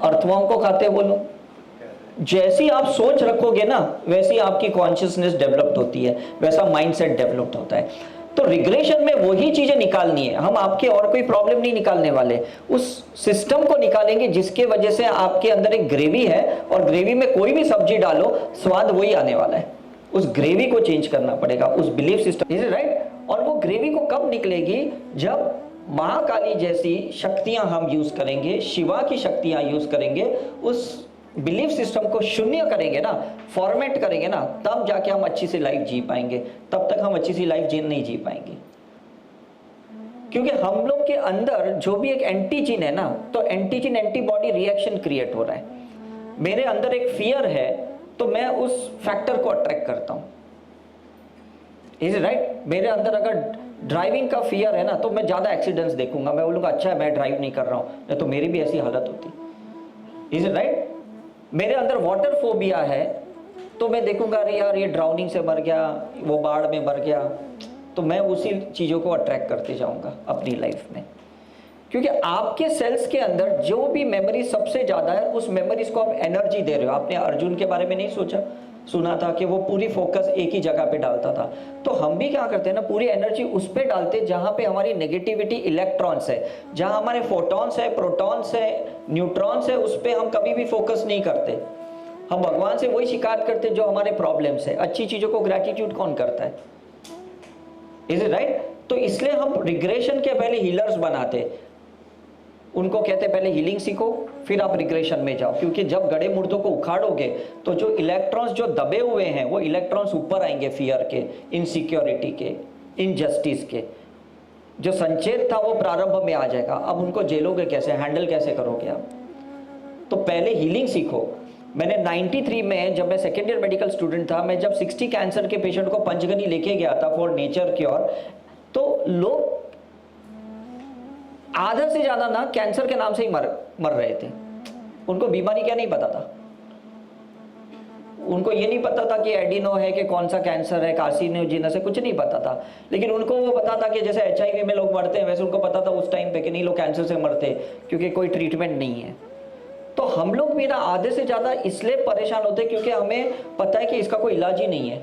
अर्थवाओं को खाते हैं वो लोग। जैसी आप सोच रखोगे ना वैसी आपकी कॉन्शियसनेस डेवलप्ड होती है, वैसा माइंडसेट डेवलप्ड होता है। तो रिग्रेशन में वही चीजें निकालनी है, हम आपके और कोई प्रॉब्लम नहीं निकालने वाले, उस सिस्टम को निकालेंगे जिसके वजह से आपके अंदर एक ग्रेवी है, और ग्रेवी में कोई भी सब्जी डालो स्वाद वही आने वाला है। उस ग्रेवी को चेंज करना पड़ेगा, उस belief system, is it right. और वो ग्रेवी को कब निकलेगी, जब महाकाली जैसी शक्तियां हम यूज करेंगे, शिवा की शक्तियां यूज करेंगे, उस बिलीफ सिस्टम को शून्य करेंगे ना, फॉर्मेट करेंगे ना, तब जाके हम अच्छी सी लाइफ जी पाएंगे। तब तक हम अच्छी सी लाइफ नहीं जी पाएंगे, क्योंकि हम लोग के अंदर जो भी एक एंटीजीन है ना, तो एंटीजीन एंटीबॉडी रिएक्शन क्रिएट हो रहा है। मेरे अंदर एक फियर है तो मैं उस फैक्टर को अट्रैक्ट करता हूं, इज राइट। मेरे अंदर अगर ड्राइविंग का फियर है ना, तो मैं ज्यादा एक्सीडेंट्स देखूंगा, मैं बोलूंगा अच्छा है मैं ड्राइव नहीं कर रहा हूं, नहीं तो मेरी भी ऐसी हालत होती, इज राइट। मेरे अंदर वाटर फोबिया है तो मैं देखूंगा अरे यार ये ड्राउनिंग से मर गया, वो बाढ़ में मर गया, तो मैं उसी चीजों को अट्रैक्ट करते जाऊंगा अपनी लाइफ में। क्योंकि आपके सेल्स के अंदर जो भी मेमोरी सबसे ज्यादा है, उस मेमोरीज को आप एनर्जी दे रहे हो। आपने अर्जुन के बारे में नहीं सुना था कि वो पूरी फोकस एक ही जगह पे डालता था, तो हम भी क्या करते हैं ना, पूरी एनर्जी उस पे डालते जहां पे हमारी नेगेटिविटी इलेक्ट्रॉन्स है, जहां हमारे फोटॉन्स है, प्रोटॉन्स है, न्यूट्रॉन्स है, उस पे हम कभी भी फोकस नहीं करते। हम भगवान से वही शिकायत करते जो हमारे प्रॉब्लम्स है। अच्छी चीजों को ग्रेटिट्यूड कौन करता है, इज इट राइट। तो इसलिए हम रिग्रेशन के पहले हीलर्स बनाते, उनको कहते पहले हीलिंग सीखो फिर आप रिग्रेशन में जाओ, क्योंकि जब गड़े मुर्दों को उखाड़ोगे तो जो इलेक्ट्रॉन्स जो दबे हुए हैं वो इलेक्ट्रॉन्स ऊपर आएंगे, फियर के, इनसिक्योरिटी के, इनजस्टिस के। जो संचेत था वो प्रारंभ में आ जाएगा, अब उनको झेलोगे कैसे, हैंडल कैसे करोगे आप। तो पहले हीलिंग सीखो। मैंने 93 में जब मैं सेकेंड ईयर मेडिकल स्टूडेंट था, मैं जब 60 कैंसर के पेशेंट को पंचगनी लेके गया था फॉर नेचर क्योर, तो लोग आधा से ज्यादा ना कैंसर के नाम से ही मर रहे थे। उनको बीमारी क्या नहीं पता था, उनको ये नहीं पता था कि एडिनो है कि कौन सा कैंसर है, कार्सिनोजेनस है, कुछ नहीं पता था। लेकिन उनको वो पता था कि जैसे HIV में लोग मरते हैं, वैसे उनको पता था उस टाइम पे कि नहीं लोग कैंसर से मरते क्योंकि कोई ट्रीटमेंट नहीं है। तो हम लोग भी ना आधे से ज्यादा इसलिए परेशान होते क्योंकि हमें पता है कि इसका कोई इलाज ही नहीं है।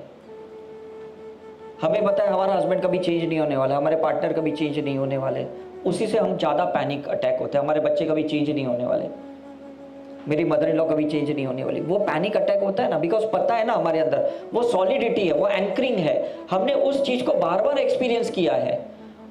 हमें पता है हमारा हस्बैंड कभी चेंज नहीं होने वाला, हमारे पार्टनर कभी चेंज नहीं होने वाले, उसी से हम ज्यादा पैनिक अटैक होते हैं। हमारे बच्चे कभी चेंज नहीं होने वाले, मेरी मदर इन लॉ कभी चेंज नहीं होने वाली। वो पैनिक अटैक होता है ना, बिकॉज पता है ना हमारे अंदर वो सॉलिडिटी है, वो एंकरिंग है, हमने उस चीज को बार बार एक्सपीरियंस किया है,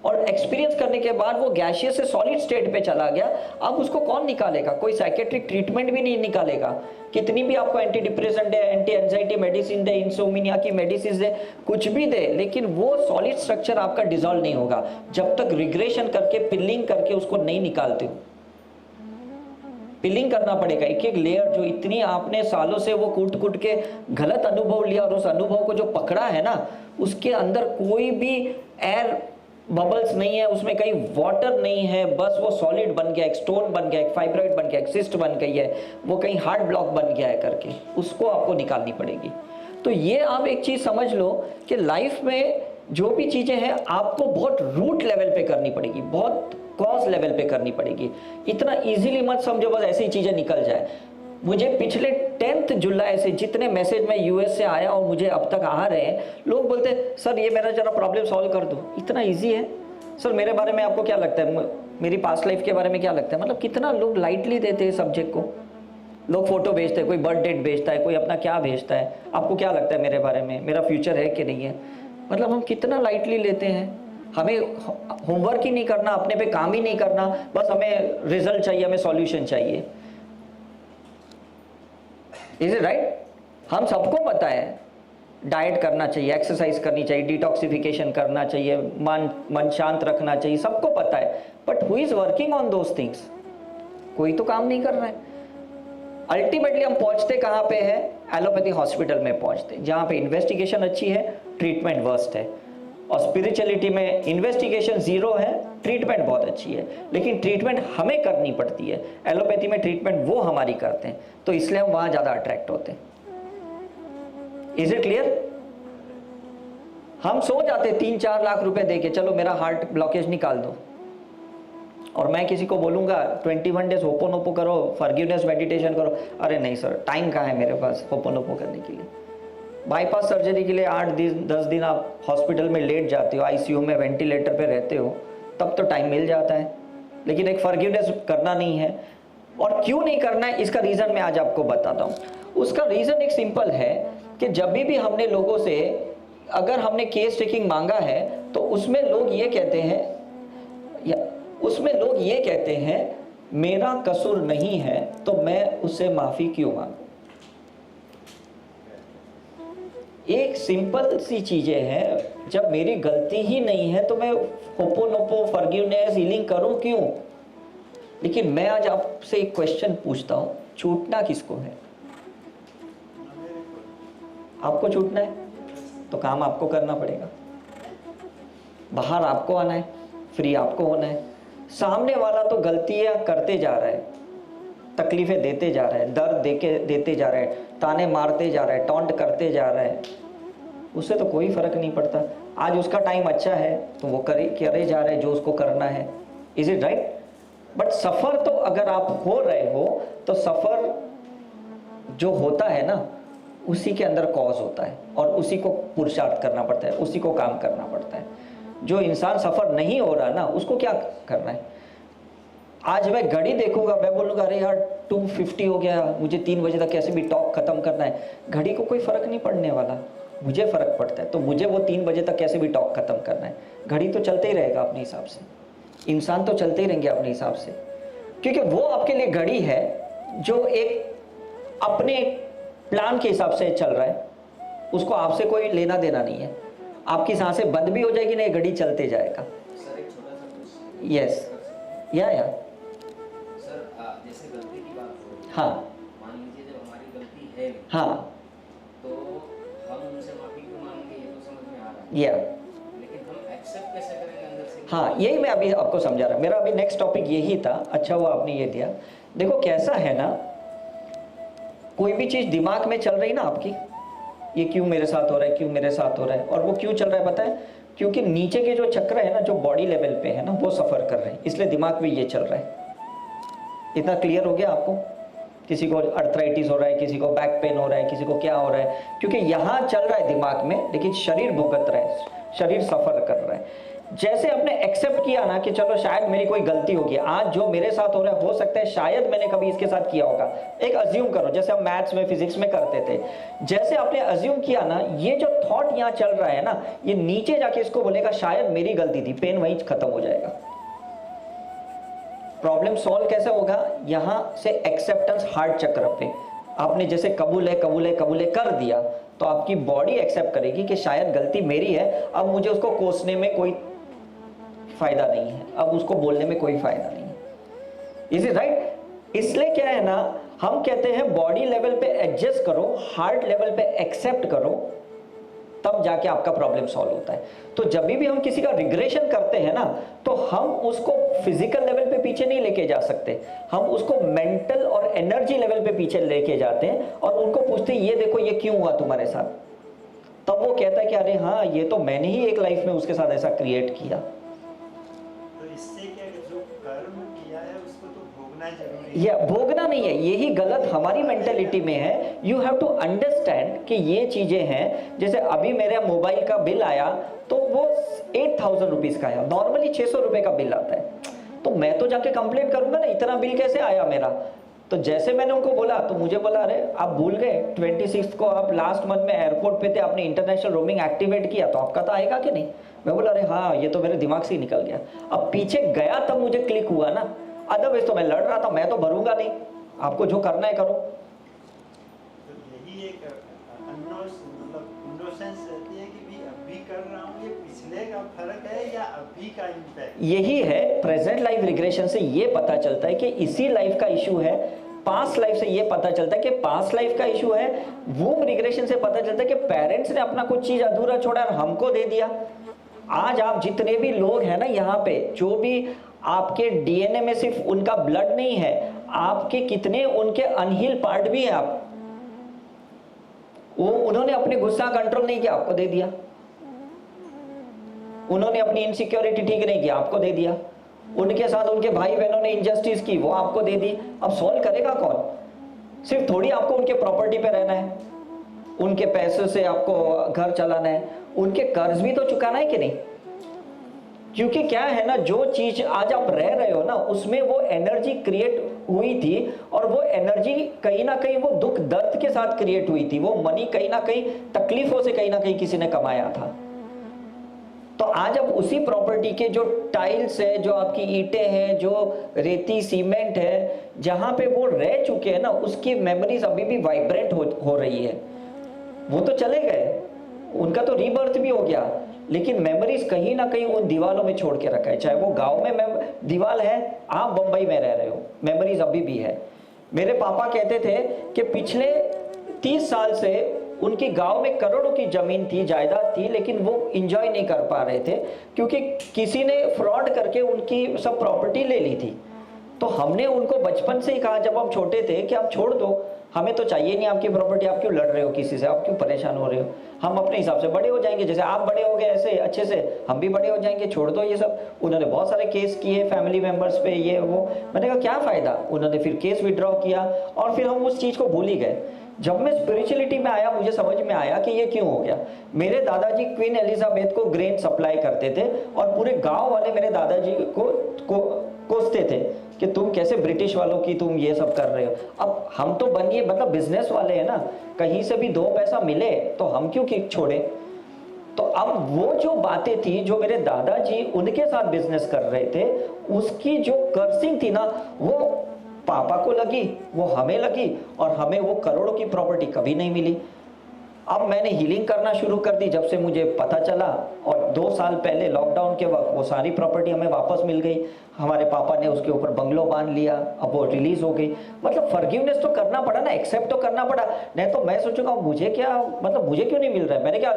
और एक्सपीरियंस करने के बाद वो गैसियस से सॉलिड स्टेट पे चला गया। अब उसको कौन निकालेगा, कोई साइकेट्रिक ट्रीटमेंट भी नहीं निकालेगा। कितनी भी आपको एंटी डिप्रेसेंट है, एंटी एंजाइटी मेडिसिन दे, इंसोमिनिया की मेडिसिन दे, कुछ भी दे, लेकिन वो सॉलिड स्ट्रक्चर आपका डिसॉल्व नहीं होगा जब तक रिग्रेशन करके, पिलिंग करके उसको नहीं निकालते हो। पिलिंग करना पड़ेगा एक एक लेयर, जो इतनी आपने सालों से वो कूट कूट के गलत अनुभव लिया, और उस अनुभव को जो पकड़ा है ना, उसके अंदर कोई भी एयर बबल्स नहीं है, उसमें कहीं वाटर नहीं है, बस वो सॉलिड बन गया, एक स्टोन बन गया, एक फाइब्रॉइड बन गया, एक सिस्ट बन गई है, वो कहीं हार्ड ब्लॉक बन गया है करके, उसको आपको निकालनी पड़ेगी। तो ये आप एक चीज समझ लो कि लाइफ में जो भी चीजें हैं आपको बहुत रूट लेवल पे करनी पड़ेगी, बहुत कॉज लेवल पे करनी पड़ेगी। इतना इजीली मत समझो बस ऐसी चीजें निकल जाए। मुझे पिछले 10 जुलाई से जितने मैसेज में यूएस से आया और मुझे अब तक आ रहे हैं, लोग बोलते हैं सर ये मेरा जरा प्रॉब्लम सॉल्व कर दो। इतना इजी है सर, मेरे बारे में आपको क्या लगता है, मेरी पास्ट लाइफ के बारे में क्या लगता है। मतलब कितना लोग लाइटली देते हैं सब्जेक्ट को। लोग फोटो भेजते हैं, कोई बर्थ डेट भेजता है, कोई अपना क्या भेजता है, आपको क्या लगता है मेरे बारे में, मेरा फ्यूचर है कि नहीं है। मतलब हम कितना लाइटली लेते हैं। हमें होमवर्क ही नहीं करना, अपने पे काम ही नहीं करना, बस हमें रिजल्ट चाहिए, हमें सॉल्यूशन चाहिए। Is it right. हम सबको पता है डाइट करना चाहिए, एक्सरसाइज करनी चाहिए, डिटॉक्सिफिकेशन करना चाहिए, मन शांत रखना चाहिए, सबको पता है, but who is working on those things? कोई तो काम नहीं कर रहा है। अल्टीमेटली हम पहुंचते कहां पे है? एलोपैथी हॉस्पिटल में पहुंचते, जहां पे इन्वेस्टिगेशन अच्छी है, ट्रीटमेंट वर्स्ट है। और स्पिरिचुअलिटी में इन्वेस्टिगेशन जीरो है, ट्रीटमेंट बहुत अच्छी है, लेकिन ट्रीटमेंट हमें करनी पड़ती है। एलोपैथी में ट्रीटमेंट वो हमारी करते हैं, तो इसलिए हम वहां ज्यादा अट्रैक्ट होते हैं। Is it clear? हम सो जाते 3-4 लाख रुपए देके, चलो मेरा हार्ट ब्लॉकेज निकाल दो, और मैं किसी को बोलूंगा 21 डेज होपोनोपो करो, फॉरगिवनेस मेडिटेशन करो, अरे नहीं सर, टाइम कहाँ है मेरे पास होपोनोपो करने के लिए। बाईपास सर्जरी के लिए 8-10 दिन आप हॉस्पिटल में लेट जाते हो, आईसीयू में वेंटिलेटर पे रहते हो, तब तो टाइम मिल जाता है, लेकिन एक फॉरगिवनेस करना नहीं है। और क्यों नहीं करना है, इसका रीजन मैं आज आपको बताता हूँ। उसका रीजन एक सिंपल है कि जब भी हमने लोगों से, अगर हमने केस टेकिंग मांगा है, तो उसमें लोग ये कहते हैं, या उसमें लोग ये कहते हैं मेरा कसूर नहीं है, तो मैं उससे माफी क्यों मांगू। एक सिंपल सी चीजें हैं, जब मेरी गलती ही नहीं है तो मैं होपोनोपो, फॉरगिवनेस, हीलिंग करूं क्यों। लेकिन मैं आज आपसे एक क्वेश्चन पूछता हूं, छूटना किसको है? आपको छूटना है, तो काम आपको करना पड़ेगा, बाहर आपको आना है, फ्री आपको होना है। सामने वाला तो गलतियां करते जा रहा है, तकलीफें देते जा रहा है, दर्द देते जा रहा है, ताने मारते जा रहा है, टॉन्ट करते जा रहा है, उससे तो कोई फर्क नहीं पड़ता। आज उसका टाइम अच्छा है तो वो करे जा रहे जो उसको करना है। Is it right? बट सफर तो अगर आप हो रहे हो, तो सफर जो होता है ना, उसी के अंदर कॉज होता है, और उसी को पुरुषार्थ करना पड़ता है, उसी को काम करना पड़ता है। जो इंसान सफर नहीं हो रहा ना, उसको क्या करना है? आज मैं घड़ी देखूंगा, मैं बोलूंगा अरे यार 2:50 हो गया, मुझे 3 बजे तक कैसे भी टॉक खत्म करना है। घड़ी को कोई फर्क नहीं पड़ने वाला, मुझे फर्क पड़ता है, तो मुझे वो 3 बजे तक कैसे भी टॉक खत्म करना है। घड़ी तो चलते ही रहेगा अपने हिसाब से, इंसान तो चलते ही रहेंगे अपने हिसाब से, क्योंकि वो आपके लिए घड़ी है जो एक अपने प्लान के हिसाब से चल रहा है, उसको आपसे कोई लेना देना नहीं है। आपकी सांसें बंद भी हो जाएगी ना, घड़ी चलते जाएगा। सर एक छोटा सा क्वेश्चन। यस, या सर जैसे गलती की बात हो, हाँ, मान लीजिए जब हमारी गलती है, हाँ, तो हम उनसे माफी क्यों मांगेंगे, ये तो समझ में आ रहा है, या लेकिन हम एक्सेप्ट कैसे करेंगे अंदर से? हाँ, यही मैं अभी आपको समझा रहा, मेरा अभी नेक्स्ट टॉपिक यही था। अच्छा हुआ आपने ये दिया। देखो कैसा है ना, कोई भी चीज दिमाग में चल रही ना आपकी, ये क्यों मेरे साथ हो रहा है, क्यों मेरे साथ हो रहा है, और वो क्यों चल रहा है पता है? क्योंकि नीचे के जो चक्र है ना, जो बॉडी लेवल पे है ना, वो सफर कर रहे हैं, इसलिए दिमाग में ये चल रहा है। इतना क्लियर हो गया आपको? किसी को अर्थराइटिस हो रहा है, किसी को बैक पेन हो रहा है, किसी को क्या हो रहा है, क्योंकि यहाँ चल रहा है दिमाग में, लेकिन शरीर भुगत रहा है, शरीर सफर कर रहा है। जैसे आपने एक्सेप्ट किया ना कि चलो शायद मेरी कोई गलती होगी, आज जो मेरे साथ हो रहा है हो सकता है शायद मैंने कभी इसके साथ किया होगा। एक अज्यूम करो, जैसे हम मैथ्स में, फिजिक्स में करते थे, जैसे आपने अज्यूम किया ना, ये जो थॉट यहाँ चल रहा है ना, ये नीचे जाके इसको बोलेगा शायद मेरी गलती थी, पेन वहीं खत्म हो जाएगा। प्रॉब्लम सॉल्व कैसे होगा? यहां से एक्सेप्टेंस हार्ट चक्र पे आपने जैसे कबूल है कबूल है कबूल है कर दिया, तो आपकी बॉडी एक्सेप्ट करेगी कि शायद गलती मेरी है, अब मुझे उसको कोसने में कोई फायदा नहीं है, अब उसको बोलने में कोई फायदा नहीं है। Is it right? इसलिए क्या है ना, हम कहते हैं बॉडी लेवल पे एडजस्ट करो, हार्ट लेवल पे एक्सेप्ट करो, तब जाके आपका प्रॉब्लम सॉल्व होता है। तो जब भी हम किसी का रिग्रेशन करते हैं ना, तो हम उसको फिजिकल लेवल पे पीछे नहीं लेके जा सकते, हम उसको मेंटल और एनर्जी लेवल पे पीछे लेके जाते हैं और उनको पूछते हैं ये देखो ये क्यों हुआ तुम्हारे साथ। तब वो कहता है कि अरे हाँ, ये तो मैंने ही एक लाइफ में उसके साथ ऐसा क्रिएट किया। तो इससे क्या, जो कर्म किया है उसको तो भोगना जरूरी है। या भोगना नहीं है, यही गलत हमारी मेंटेलिटी में है। यू हैव टू अंडरस्टैंड कि ये चीजें हैं। जैसे अभी मेरा मोबाइल का बिल आया तो वो 8,000 रुपीज का है, नॉर्मली 600 रुपए का बिल आता है, तो मैं तो जाके कंप्लेंट करूंगा ना, इतना बिल कैसे आया मेरा। तो जैसे मैंने उनको बोला तो मुझे बोला अरे आप भूल गए 26 को आप लास्ट मंथ में एयरपोर्ट पे थे, आपने इंटरनेशनल रोमिंग एक्टिवेट किया, तो आपका तो आएगा कि नहीं। मैं बोला अरे हाँ, ये तो मेरे दिमाग से ही निकल गया। अब पीछे गया तब मुझे क्लिक हुआ ना, अदरवाइज तो मैं लड़ रहा था, मैं तो भरूंगा नहीं, आपको जो करना है करो। तो यही एक अननोस मतलब का फर्क है या अभी का इम्पैक्ट? यही है, प्रेजेंट लाइफ रिग्रेशन से ये पता चलता है कि इसी लाइफ का इशू है। पास्ट लाइफ से ये पता चलता है कि पास्ट लाइफ का इशू है। वूम रिग्रेशन से पता चलता है कि पेरेंट्स ने अपना कुछ चीज अधूरा छोड़ा और हमको दे दिया। आज आप जितने भी लोग हैं ना यहाँ पे, जो भी आपके डीएनए में सिर्फ उनका ब्लड नहीं है, आपके कितने उनके अनहील पार्ट भी हैं। आप वो उन्होंने अपने गुस्सा कंट्रोल नहीं किया, आपको दे दिया। उन्होंने अपनी इनसिक्योरिटी ठीक नहीं किया, आपको दे दिया। उनके साथ उनके भाई बहनों ने इनजस्टिस की, वो आपको दे दी। अब सॉल्व करेगा कौन? सिर्फ थोड़ी आपको उनके प्रॉपर्टी पे रहना है, उनके पैसे से आपको घर चलाना है, उनके कर्ज भी तो चुकाना है कि नहीं? क्योंकि क्या है ना, जो चीज आज आप रह रहे हो ना, उसमें वो एनर्जी क्रिएट हुई थी और वो एनर्जी कहीं ना कहीं वो दुख दर्द के साथ क्रिएट हुई थी। वो मनी कहीं ना कहीं तकलीफों से कहीं ना कहीं किसी ने कमाया था। तो आज अब उसी प्रॉपर्टी के जो टाइल्स है, जो आपकी ईंटें हैं, जो रेती सीमेंट है, जहां पे वो रह चुके हैं ना, उसकी मेमोरीज अभी भी वाइब्रेंट हो रही है। वो तो चले गए, उनका तो रीबर्थ भी हो गया, लेकिन मेमोरीज कहीं ना कहीं उन दीवालों में छोड़ के रखा है। चाहे वो गांव में दीवाल है, आप बंबई में रह रहे हो, मेमोरीज अभी भी है। मेरे पापा कहते थे कि पिछले 30 साल से उनकी गांव में करोड़ों की जमीन थी, जायदाद थी, लेकिन वो इंजॉय नहीं कर पा रहे थे क्योंकि किसी ने फ्रॉड करके उनकी सब प्रॉपर्टी ले ली थी। तो हमने उनको बचपन से ही कहा जब हम छोटे थे कि आप छोड़ दो, हमें तो चाहिए नहीं आपकी प्रॉपर्टी, आप क्यों लड़ रहे हो किसी से, आप क्यों परेशान हो रहे हो, हम अपने हिसाब से बड़े हो जाएंगे, जैसे आप बड़े हो गए ऐसे अच्छे से हम भी बड़े हो जाएंगे, छोड़ दो ये सब। उन्होंने बहुत सारे केस किए फैमिली मेंबर्स पे, ये वो। मैंने कहा क्या फायदा? उन्होंने फिर केस विड्रॉ किया और फिर हम उस चीज को भूल ही गए। जब मैं स्पिरिचुअलिटी में आया, मुझे समझ में आया कि ये क्यों हो गया। मेरे दादाजी क्वीन एलिजाबेथ को ग्रेन सप्लाई करते थे और पूरे गांव वाले मेरे दादाजी को कोसते थे कि तुम कैसे ब्रिटिश वालों की तुम ये सब कर रहे हो। अब हम तो बनिए मतलब बिजनेस वाले हैं ना, कहीं से भी 2 पैसा मिले तो हम क्यों छोड़े। तो अब वो जो बातें थी जो मेरे दादाजी उनके साथ बिजनेस कर रहे थे, उसकी जो कर्सिंग थी ना, वो पापा को लगी, वो हमें लगी और हमें वो करोड़ों की प्रॉपर्टी कभी नहीं मिली। अब मैंने हीलिंग करना शुरू कर दी जब से मुझे पता चला, और 2 साल पहले लॉकडाउन के वक्त वो सारी प्रॉपर्टी हमें वापस मिल गई। हमारे पापा ने उसके ऊपर बंगलो बांध लिया, अब वो रिलीज हो गई। मतलब फॉरगिवनेस तो करना पड़ा ना, एक्सेप्ट तो करना पड़ा। नहीं तो मैं सोचूंगा मुझे क्या, मतलब मुझे क्यों नहीं मिल रहा है, मैंने क्या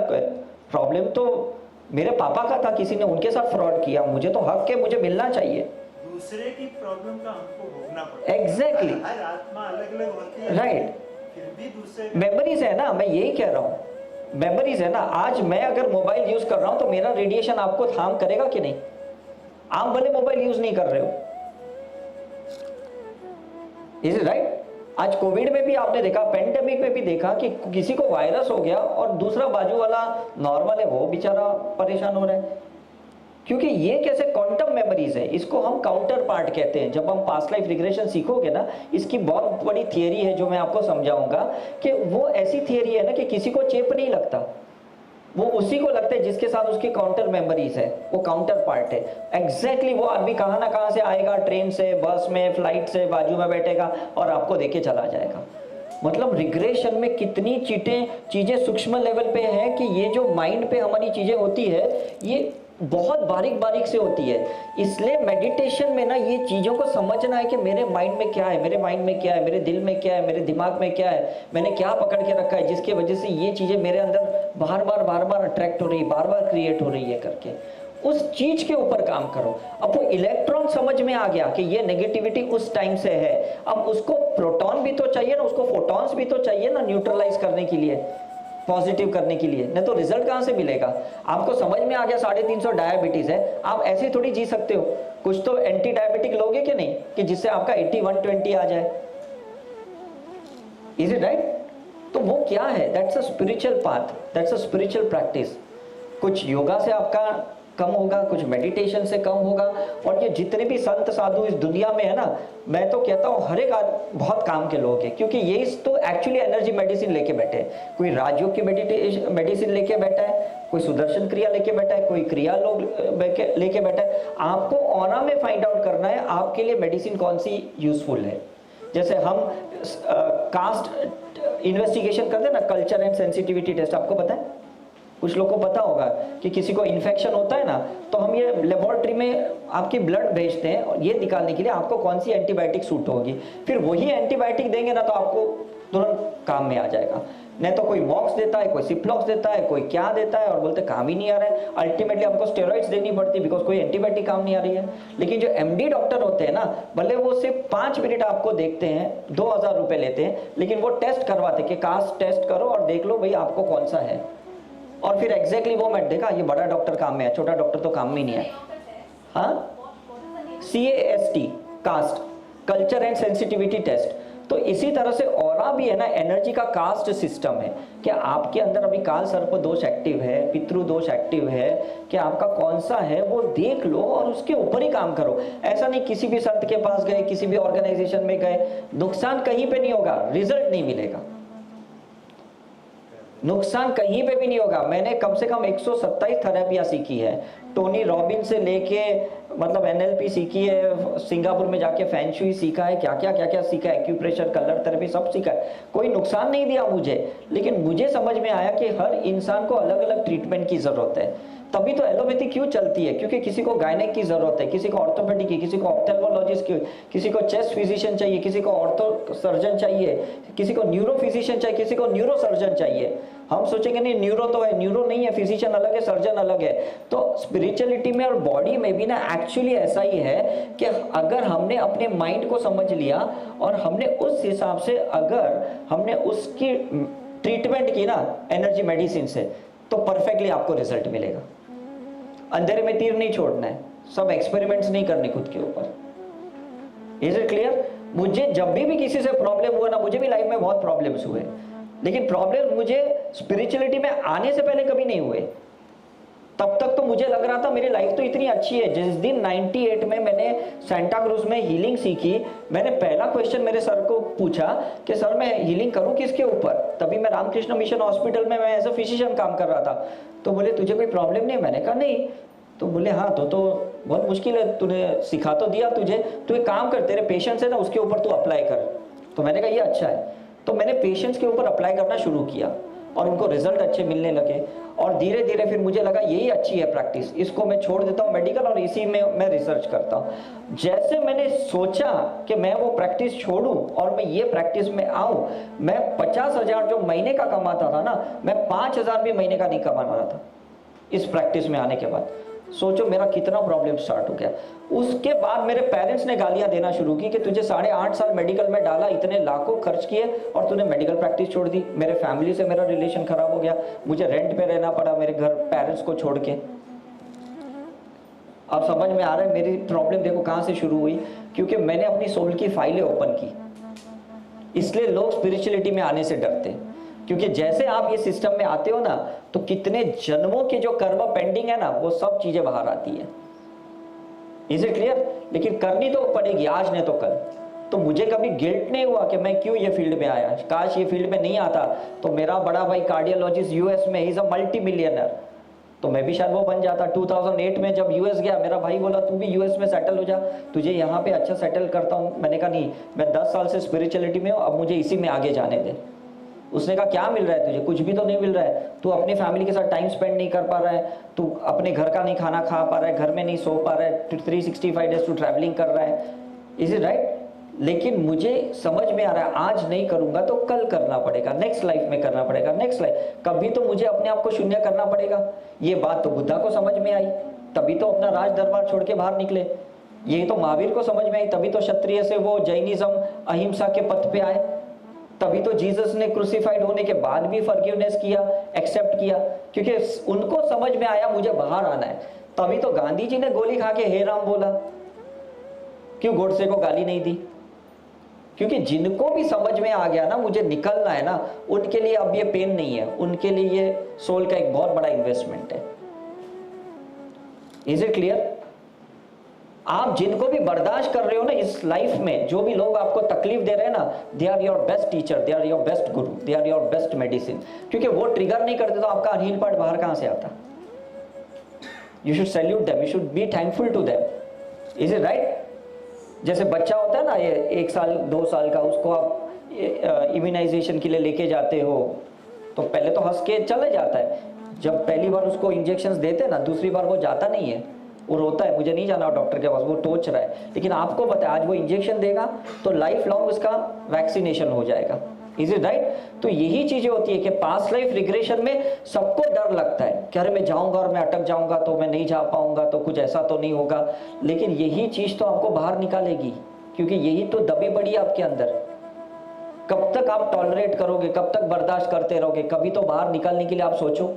प्रॉब्लम, तो मेरे पापा का था, किसी ने उनके साथ फ्रॉड किया, मुझे तो हक है, मुझे मिलना चाहिए। दूसरे की प्रॉब्लम का हमको भोगना पड़ता है। एग्जैक्टली, हर आत्मा अलग अलग होती है, राइट। फिर भी दूसरे मेमोरीज है ना, मैं यही कह रहा हूँ, मेमोरीज है ना। आज मैं अगर मोबाइल यूज कर रहा हूं तो मेरा रेडिएशन आपको हार्म करेगा कि नहीं? आप भले मोबाइल यूज नहीं कर रहे हो, इज इट राइट? आज कोविड में भी आपने देखा, पेंडेमिक में भी देखा कि किसी को वायरस हो गया और दूसरा बाजू वाला नॉर्मल है, वो बेचारा परेशान हो रहा है। क्योंकि ये कैसे क्वांटम मेमोरीज है, इसको हम काउंटर पार्ट कहते हैं। जब हम पास्ट लाइफ रिग्रेशन सीखोगे ना, इसकी बहुत बड़ी थियरी है जो मैं आपको समझाऊंगा कि वो ऐसी थियरी है ना कि किसी को चेप नहीं लगता, वो उसी को लगता है जिसके साथ उसकी काउंटर मेमोरीज है, वो काउंटर पार्ट है। एग्जैक्टली वो आदमी कहाँ ना कहाँ से आएगा, ट्रेन से, बस में, फ्लाइट से, बाजू में बैठेगा और आपको देके चला जाएगा। मतलब रिग्रेशन में कितनी चीजें सूक्ष्म लेवल पे है कि ये जो माइंड पे हमारी चीजें होती है, ये बहुत बारीक बारीक से होती है। इसलिए मेडिटेशन में ना ये चीजों को समझना है कि मेरे माइंड में क्या है, मेरे माइंड में क्या है, मेरे दिल में क्या है, मेरे दिमाग में क्या है, मैंने क्या पकड़ के रखा है जिसकी वजह से ये चीजें मेरे अंदर बार बार अट्रैक्ट हो रही है, बार बार क्रिएट हो रही है करके उस चीज के ऊपर काम करो। अब वो इलेक्ट्रॉन समझ में आ गया कि ये नेगेटिविटी उस टाइम से है, अब उसको प्रोटॉन भी तो चाहिए ना, उसको फोटॉन्स भी तो चाहिए ना न्यूट्रलाइज करने के लिए, पॉजिटिव करने के लिए, नहीं तो रिजल्ट कहां से मिलेगा। आपको समझ में आ गया 350 डायबिटीज है, आप ऐसे थोड़ी जी सकते हो, कुछ तो एंटी डायबिटिक लोगे कि नहीं, कि जिससे आपका 80 120 आ जाए। Is it right? तो वो क्या है, that's a spiritual path, that's a spiritual practice. कुछ योगा से आपका कम होगा, कुछ मेडिटेशन से कम होगा। और ये जितने भी संत साधु इस दुनिया में है ना, मैं तो कहता हूँ हर एक बहुत काम के लोग हैं, क्योंकि ये तो एक्चुअली एनर्जी मेडिसिन लेके बैठे हैं। कोई राजयोग की मेडिसिन लेके बैठा है, कोई सुदर्शन क्रिया लेके बैठा है, कोई क्रिया लोग लेके बैठा है। आपको ऑरा में फाइंड आउट करना है आपके लिए मेडिसिन कौन सी यूजफुल है। जैसे हम कास्ट इन्वेस्टिगेशन करते हैं ना, कल्चर एंड सेंसिटिविटी टेस्ट, आपको पता है कुछ लोगों को पता होगा कि किसी को इन्फेक्शन होता है ना, तो हम ये लेबोरेटरी में आपकी ब्लड भेजते हैं और ये निकालने के लिए आपको कौन सी एंटीबायोटिक सूट होगी, फिर वही एंटीबायोटिक देंगे ना तो आपको तुरंत काम में आ जाएगा। नहीं तो कोई मॉक्स देता है, कोई सिप्लॉक्स देता है, कोई क्या देता है और बोलते काम ही नहीं आ रहा है। अल्टीमेटली हमको स्टेरॉइड्स देनी पड़ती है बिकॉज कोई एंटीबायोटिक काम नहीं आ रही है। लेकिन जो एमडी डॉक्टर होते हैं ना, भले वो सिर्फ 5 मिनट आपको देखते हैं, 2000 रुपए लेते हैं, लेकिन वो टेस्ट करवाते कि कास्ट टेस्ट करो और देख लो भाई आपको कौन सा है, और फिर एग्जैक्टली वो मैं देखा ये बड़ा डॉक्टर काम में है, छोटा डॉक्टर तो काम में नहीं है। हाँ, CAST, caste, culture and sensitivity test. तो इसी तरह से ऑरा भी है ना, एनर्जी का कास्ट सिस्टम है कि आपके अंदर अभी काल सर्प दोष एक्टिव है, पितृ दोष एक्टिव है, कि आपका कौन सा है वो देख लो और उसके ऊपर ही काम करो। ऐसा नहीं किसी भी संत के पास गए, किसी भी ऑर्गेनाइजेशन में गए, नुकसान कहीं पे नहीं होगा, रिजल्ट नहीं मिलेगा, नुकसान कहीं पे भी नहीं होगा। मैंने कम से कम 127 थेरेपियां सीखी है, टोनी रॉबिन से लेके मतलब NLP सीखी है, सिंगापुर में जाके फैंग-शुई सीखा है, क्या क्या सीखा है, एक्यूप्रेशर, कलर थेरेपी सब सीखा है, कोई नुकसान नहीं दिया मुझे। लेकिन मुझे समझ में आया कि हर इंसान को अलग अलग ट्रीटमेंट की जरूरत है। तभी तो एलोपैथी क्यों चलती है, क्योंकि किसी को गायनेक की जरूरत है, किसी को ऑर्थोपेडिक की, किसी को ऑप्थेल्मोलॉजिस्ट की, किसी को चेस्ट फिजिशियन चाहिए, किसी को ऑर्थो सर्जन चाहिए, किसी को न्यूरो फिजिशियन चाहिए, किसी को न्यूरो सर्जन चाहिए। हम सोचेंगे नहीं न्यूरो तो है, न्यूरो नहीं है, फिजिशियन अलग है, सर्जन अलग है। तो स्पिरिचुअलिटी में और बॉडी में भी ना एक्चुअली ऐसा ही है कि अगर हमने अपने माइंड को समझ लिया और हमने उस हिसाब से अगर हमने उसकी ट्रीटमेंट की ना एनर्जी मेडिसिन से, तो परफेक्टली आपको रिजल्ट मिलेगा। अंधेरे में तीर नहीं छोड़ना है, सब एक्सपेरिमेंट्स नहीं करने खुद के ऊपर। Is it clear? मुझे जब भी किसी से प्रॉब्लम हुआ ना, मुझे भी लाइफ में बहुत प्रॉब्लम्स हुए, लेकिन प्रॉब्लम मुझे स्पिरिचुअलिटी में आने से पहले कभी नहीं हुए। तब तक तो मुझे लग रहा था मेरी लाइफ तो इतनी अच्छी है। जिस दिन 98 में मैंने सेंटा क्रूज में हीलिंग सीखी, मैंने पहला क्वेश्चन मेरे सर को पूछा कि सर मैं हीलिंग करूं किसके ऊपर। तभी मैं रामकृष्ण मिशन हॉस्पिटल में मैं एज अ फिजिशियन काम कर रहा था। तो बोले तुझे कोई प्रॉब्लम नहीं है? मैंने कहा नहीं। तो बोले हाँ तो बहुत मुश्किल है, तूने सिखा तो दिया, तुझे तू एक काम कर, तेरे पेशेंस है ना उसके ऊपर तू अप्लाई कर। तो मैंने कहा ये अच्छा है। तो मैंने पेशेंट्स के ऊपर अप्लाई करना शुरू किया और उनको रिजल्ट अच्छे मिलने लगे, और धीरे धीरे फिर मुझे लगा यही अच्छी है प्रैक्टिस, इसको मैं छोड़ देता हूँ मेडिकल और इसी में मैं रिसर्च करता हूँ। जैसे मैंने सोचा कि मैं वो प्रैक्टिस छोड़ूं और मैं ये प्रैक्टिस में आऊं, मैं 50,000 जो महीने का कमाता था ना, मैं 5,000 भी महीने का नहीं कमा रहा था इस प्रैक्टिस में आने के बाद। सोचो मेरा कितना प्रॉब्लम स्टार्ट हो गया। उसके बाद मेरे पेरेंट्स ने गालियां देना शुरू की कि तुझे 8.5 साल मेडिकल में डाला, इतने लाखों खर्च किए और तूने मेडिकल प्रैक्टिस छोड़ दी। मेरे फैमिली से मेरा रिलेशन खराब हो गया, मुझे रेंट पे रहना पड़ा मेरे घर पेरेंट्स को छोड़ के। अब समझ में आ रहा है मेरी प्रॉब्लम देखो कहां से शुरू हुई, क्योंकि मैंने अपनी सोल की फाइलें ओपन की। इसलिए लोग स्पिरिचुअलिटी में आने से डरते हैं, क्योंकि जैसे आप ये सिस्टम में आते हो ना, तो कितने जन्मों के जो कर्म पेंडिंग है ना, वो सब चीजें बाहर आती है। Is it clear? लेकिन करनी तो पड़ेगी, आज नहीं तो कल। तो मुझे कभी गिल्ट नहीं हुआ कि मैं क्यों ये फील्ड में आया। काश ये फील्ड में नहीं आता तो मेरा बड़ा भाई कार्डियोलॉजिस्ट यूएस में, इज अ मल्टी मिलियनर, तो मैं भी शायद वो बन जाता। 2008 में जब यूएस गया, मेरा भाई बोला तू भी यूएस में सेटल हो जा, तुझे यहाँ पे अच्छा सेटल करता हूँ। मैंने कहा नहीं, मैं 10 साल से स्पिरिचुअलिटी में हूँ, अब मुझे इसी में आगे जाने दे। उसने कहा क्या मिल रहा है तुझे? कुछ भी तो नहीं मिल रहा है, तू अपनी फैमिली के साथ टाइम स्पेंड नहीं कर पा रहा है, तू अपने घर का नहीं खाना खा पा रहा है, घर में नहीं सो पा रहा है, 365 डेज तू ट्रैवलिंग कर रहा है। Is it right? लेकिन मुझे समझ में आ रहा है आज नहीं करूंगा तो कल करना पड़ेगा, नेक्स्ट लाइफ में करना पड़ेगा, नेक्स्ट लाइफ कभी तो मुझे अपने आप को शून्य करना पड़ेगा। ये बात तो बुद्धा को समझ में आई, तभी तो अपना राज दरबार छोड़ के बाहर निकले। यही तो महावीर को समझ में आई, तभी तो क्षत्रिय से वो जैनिज्म अहिंसा के पथ पे आए। तभी तो जीसस ने क्रूसिफाइड होने के बाद भी फॉरगिवनेस किया, एक्सेप्ट किया, क्योंकि उनको समझ में आया मुझे बाहर आना है। तभी तो गांधी जी ने गोली खा के हे राम बोला, क्यों गोडसे को गाली नहीं दी? क्योंकि जिनको भी समझ में आ गया ना मुझे निकलना है ना, उनके लिए अब ये पेन नहीं है, उनके लिए ये सोल का एक बहुत बड़ा इन्वेस्टमेंट है। Is it clear? आप जिनको भी बर्दाश्त कर रहे हो ना इस लाइफ में, जो भी लोग आपको तकलीफ दे रहे हैं ना, they are your best teacher, they are your best guru, they are your best medicine. क्योंकि वो ट्रिगर नहीं करते तो आपका अनहील पार्ट बाहर कहां से आता? You should salute them, you should be thankful to them. Is it right? जैसे बच्चा होता है ना, ये 1 साल 2 साल का, उसको आप इम्यूनाइजेशन के लिए लेके जाते हो तो पहले तो हंस के चले जाता है। जब पहली बार उसको इंजेक्शंस देते ना, दूसरी बार वो जाता नहीं है, वो रोता है, मुझे नहीं जाना डॉक्टर के पास, वो टोच रहा है। लेकिन आपको पता है आज वो इंजेक्शन देगा तो लाइफ लॉन्ग उसका वैक्सीनेशन हो जाएगा। Is it right? तो यही चीजें होती है कि पास्ट लाइफ रिग्रेशन में सबको डर लगता है कि अरे मैं जाऊंगा और मैं अटक जाऊंगा तो मैं नहीं जा पाऊंगा, तो कुछ ऐसा तो नहीं होगा। लेकिन यही चीज तो आपको बाहर निकालेगी, क्योंकि यही तो दबी पड़ी है आपके अंदर। कब तक आप टॉलरेट करोगे, कब तक बर्दाश्त करते रहोगे? कभी तो बाहर निकालने के लिए आप सोचो।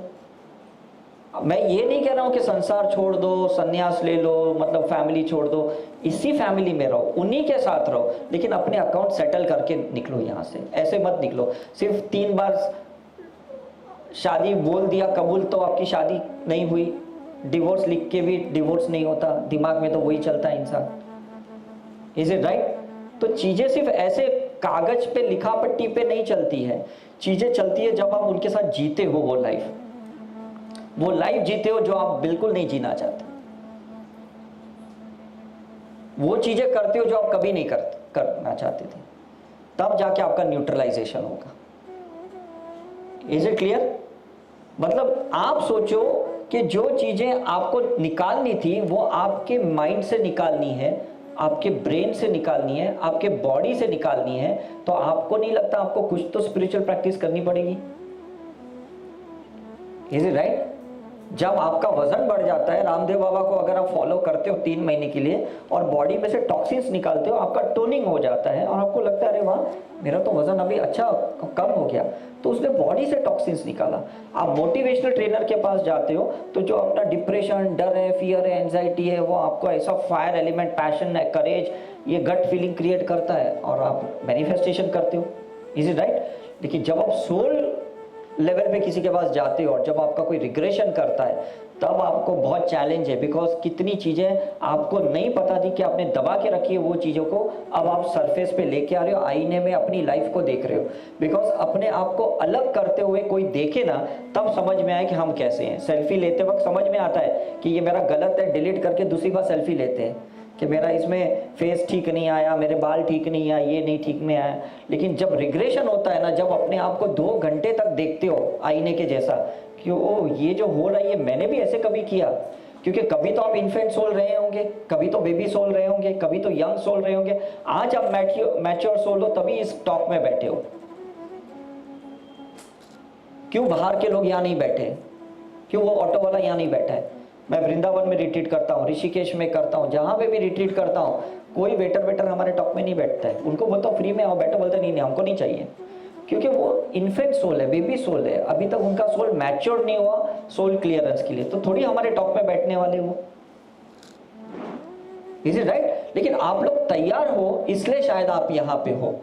मैं ये नहीं कह रहा हूं कि संसार छोड़ दो, सन्यास ले लो, मतलब फैमिली छोड़ दो, इसी फैमिली में रहो, उन्हीं के साथ रहो, लेकिन अपने अकाउंट सेटल करके निकलो यहां से। ऐसे मत निकलो सिर्फ 3 बार शादी बोल दिया कबूल तो आपकी शादी नहीं हुई, डिवोर्स लिख के भी डिवोर्स नहीं होता, दिमाग में तो वही चलता है इंसान। Is it right? तो चीजें सिर्फ ऐसे कागज पे लिखा पट्टी पे नहीं चलती है, चीजें चलती है जब आप उनके साथ जीते हो वो लाइफ जीते हो जो आप बिल्कुल नहीं जीना चाहते, वो चीजें करते हो जो आप कभी नहीं करना चाहते थे, तब जाके आपका न्यूट्रलाइजेशन होगा। Is it clear? मतलब आप सोचो कि जो चीजें आपको निकालनी थी वो आपके माइंड से निकालनी है, आपके ब्रेन से निकालनी है, आपके बॉडी से निकालनी है, तो आपको नहीं लगता आपको कुछ तो स्पिरिचुअल प्रैक्टिस करनी पड़ेगी? Is it right? जब आपका वजन बढ़ जाता है, रामदेव बाबा को अगर आप फॉलो करते हो 3 महीने के लिए और बॉडी में से टॉक्सिन्स निकालते हो, आपका टोनिंग हो जाता है और आपको लगता है अरे वाह मेरा तो वजन अभी अच्छा कम हो गया, तो उसने बॉडी से टॉक्सिन्स निकाला। आप मोटिवेशनल ट्रेनर के पास जाते हो तो जो अपना डिप्रेशन, डर है, फियर है, एंजाइटी है, वो आपको ऐसा फायर एलिमेंट, पैशन है, करेज, ये गट फीलिंग क्रिएट करता है और आप मैनिफेस्टेशन करते हो। Is it right? लेकिन जब आप सोल लेवल पे किसी के पास जाते हो और जब आपका कोई रिग्रेशन करता है तब आपको बहुत चैलेंज है, बिकॉज कितनी चीजें आपको नहीं पता थी कि आपने दबा के रखी है, वो चीजों को अब आप सरफेस पे लेके आ रहे हो, आईने में अपनी लाइफ को देख रहे हो। बिकॉज अपने आप को अलग करते हुए कोई देखे ना तब समझ में आए कि हम कैसे हैं। सेल्फी लेते वक्त समझ में आता है कि ये मेरा गलत है, डिलीट करके दूसरी बार सेल्फी लेते हैं कि मेरा इसमें फेस ठीक नहीं आया, मेरे बाल ठीक नहीं आया, ये नहीं ठीक में आया। लेकिन जब रिग्रेशन होता है ना, जब अपने आप को 2 घंटे तक देखते हो आईने के जैसा कि ओ ये जो हो रहा है ये मैंने भी ऐसे कभी किया, क्योंकि कभी तो आप इन्फेंट सोल रहे होंगे, कभी तो बेबी सोल रहे होंगे, कभी तो यंग सोल रहे होंगे, आज आप मैच्योर सोल हो तभी इस टॉक में बैठे हो। क्यों बाहर के लोग यहाँ नहीं बैठे? क्यों वो ऑटो वाला यहाँ नहीं बैठा है? मैं वृंदावन में रिट्रीट करता हूँ, ऋषिकेश में करता हूँ, जहां पे भी रिट्रीट करता हूँ, कोई वेटर हमारे टॉक में नहीं बैठता है। उनको बोलता हूँ फ्री में आओ बैठो, बोलते नहीं हमको नहीं चाहिए, क्योंकि वो इन्फेंट सोल है, बेबी सोल है, अभी तक उनका सोल मैच्योर नहीं हुआ सोल क्लियरेंस के लिए, तो थोड़ी हमारे टॉक में बैठने वाले वो। Is it right? लेकिन आप लोग तैयार हो इसलिए शायद आप यहाँ पे हो,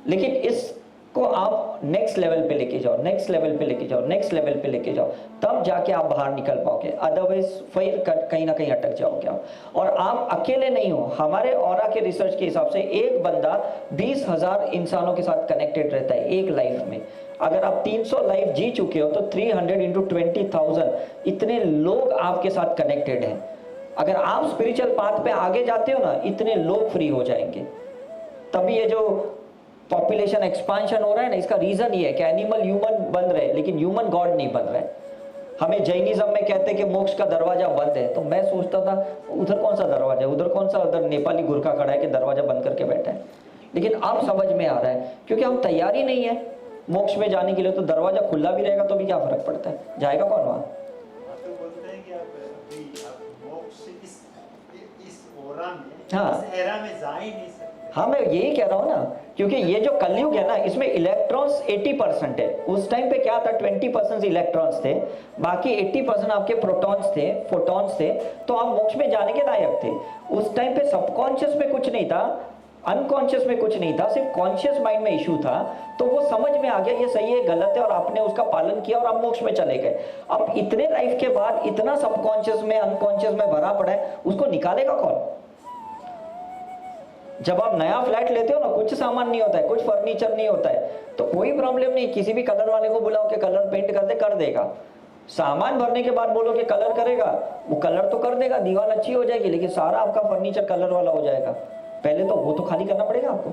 लेकिन इसको आप नेक्स्ट लेवल पे लेके जाओ, नेक्स्ट लेवल पे लेके जाओ, नेक्स्ट लेवल पे लेके जाओ, तब जाके आप बाहर निकल पाओगे, अदरवाइज फिर कहीं ना कहीं अटक जाओगे आप। और आप अकेले नहीं हो, हमारे ऑरा के रिसर्च के हिसाब से एक बंदा 20,000 इंसानों के साथ कनेक्टेड रहता है एक लाइफ में। अगर आप 300 लाइफ जी चुके हो तो 300 इंटू 20,000 इतने लोग आपके साथ कनेक्टेड हैं। अगर आप स्पिरिचुअल पाथ पे आगे जाते हो ना, इतने लोग फ्री हो जाएंगे। तभी ये जो पॉपुलेशन एक्सपांशन हो रहा है ना, इसका रीजन ये है कि एनिमल ह्यूमन बन रहे हैं लेकिन ह्यूमन गॉड नहीं बन रहे। हमें जैनिज्म में कहते हैं कि मोक्ष का दरवाजा बंद है, तो मैं सोचता था उधर कौन सा दरवाजा है, उधर कौन सा, उधर नेपाली गुरखा खड़ा है कि दरवाजा बंद करके बैठा है। लेकिन अब समझ में आ रहा है क्योंकि हम तैयार ही नहीं है मोक्ष में जाने के लिए, तो दरवाजा खुला भी रहेगा तो भी क्या फर्क पड़ता है, जाएगा कौन वहां? तो बोलते हैं कि आप मोक्ष इस ओरा में, हाँ। इस एरा में जा ही नहीं सकते। हाँ मैं यही कह रहा हूँ ना, क्योंकि ये जो कलयुग है ना, इसमें इलेक्ट्रॉन्स 80% है। उस टाइम पे क्या था, 20% इलेक्ट्रॉन्स थे, बाकी 80% आपके प्रोटॉन्स थे, फोटॉन्स थे, तो आप मोक्ष में जाने के लायक थे। उस टाइम पे सबकॉन्शियस में कुछ नहीं था, अनकॉन्शियस में कुछ नहीं था, सिर्फ कॉन्शियस माइंड में इशू था। तो वो समझ में आ गया ये सही है गलत है, और आपने उसका पालन किया और आप मोक्ष में चले गए। अब इतने लाइफ के बाद इतना सबकॉन्शियस में, अनकॉन्शियस में भरा पड़ा है, उसको निकालेगा कौन? जब आप नया फ्लैट लेते हो ना, कुछ सामान नहीं होता है, कुछ फर्नीचर नहीं होता है, तो कोई प्रॉब्लम नहीं, किसी भी कलर वाले को बुलाओ कि कलर पेंट कर दे, कर देगा। सामान भरने के बाद बोलो कि कलर करेगा, वो कलर तो कर देगा, दीवार अच्छी हो जाएगी, लेकिन सारा आपका फर्नीचर कलर वाला हो जाएगा। पहले तो वो तो खाली करना पड़ेगा आपको।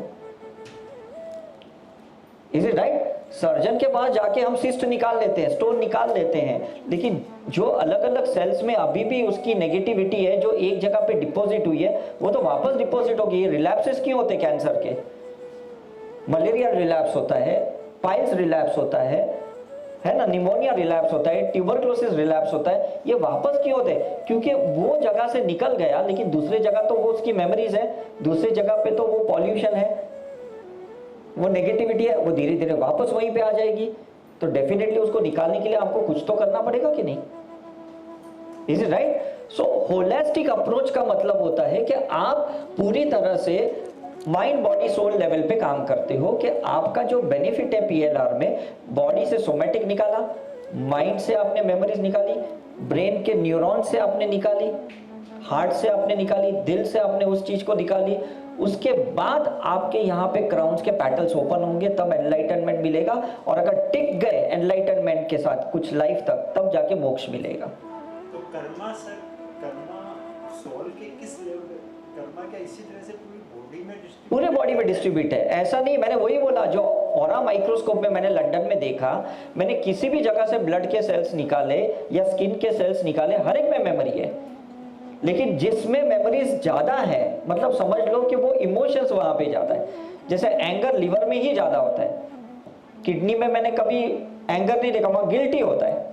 Is it right? सर्जन के पास जाके हम सिस्ट निकाल लेते हैं, स्टोन निकाल लेते हैं, लेकिन जो अलग अलग सेल्स में अभी भी उसकी नेगेटिविटी है जो एक जगह पे डिपॉजिट हुई है वो तो वापस डिपॉजिट होगी। रिलैप्सेस क्यों होते हैं कैंसर के? मलेरिया रिलैप्स होता है, पाइल्स रिलैप्स होता है ना, निमोनिया रिलैप्स होता है, ट्यूबरक्लोसिस रिलैप्स होता है। ये वापस क्यों होते हैं? क्योंकि वो जगह से निकल गया लेकिन दूसरे जगह तो वो उसकी मेमोरीज है, दूसरी जगह पे तो वो पॉल्यूशन है, वो नेगेटिविटी है, वो धीरे धीरे वापस वहीं पे आ जाएगी। तो डेफिनेटली उसको निकालने के लिए आपको कुछ तो करना पड़ेगा कि नहीं? Is it right? So holistic approach का मतलब होता है कि आप पूरी तरह से माइंड बॉडी सोल लेवल पे काम करते हो कि आपका जो बेनिफिट है पीएलआर में, बॉडी से सोमैटिक निकाला, माइंड से आपने मेमोरीज निकाली, ब्रेन के न्यूरॉन से आपने निकाली, हार्ट से आपने निकाली, दिल से आपने उस चीज को निकाली, उसके बाद आपके यहाँ पे क्राउन्स के पैटल्स ओपन होंगे, तब एनलाइटनमेंट मिलेगा। और अगर टिक गए एनलाइटनमेंट के साथ कुछ लाइफ तक, तब जाके मोक्ष मिलेगा। तो कर्मा सर, कर्मा सोल के किस लेवल पे? कर्मा क्या इसी तरह से पूरी बॉडी में डिस्ट्रीब्यूट? पूरे बॉडी में डिस्ट्रीब्यूट है, ऐसा नहीं। मैंने वही बोला जो ऑरा माइक्रोस्कोप में मैंने लंदन में देखा, मैंने किसी भी जगह से ब्लड के सेल्स निकाले या स्किन के सेल्स निकाले, हर एक में मेमोरी है। लेकिन जिसमें मेमोरीज ज्यादा है, मतलब समझ लो कि वो इमोशंस वहां पे ज्यादा है। जैसे एंगर लिवर में ही ज्यादा होता है, किडनी में मैंने कभी एंगर नहीं देखा, वहां गिल्टी होता है।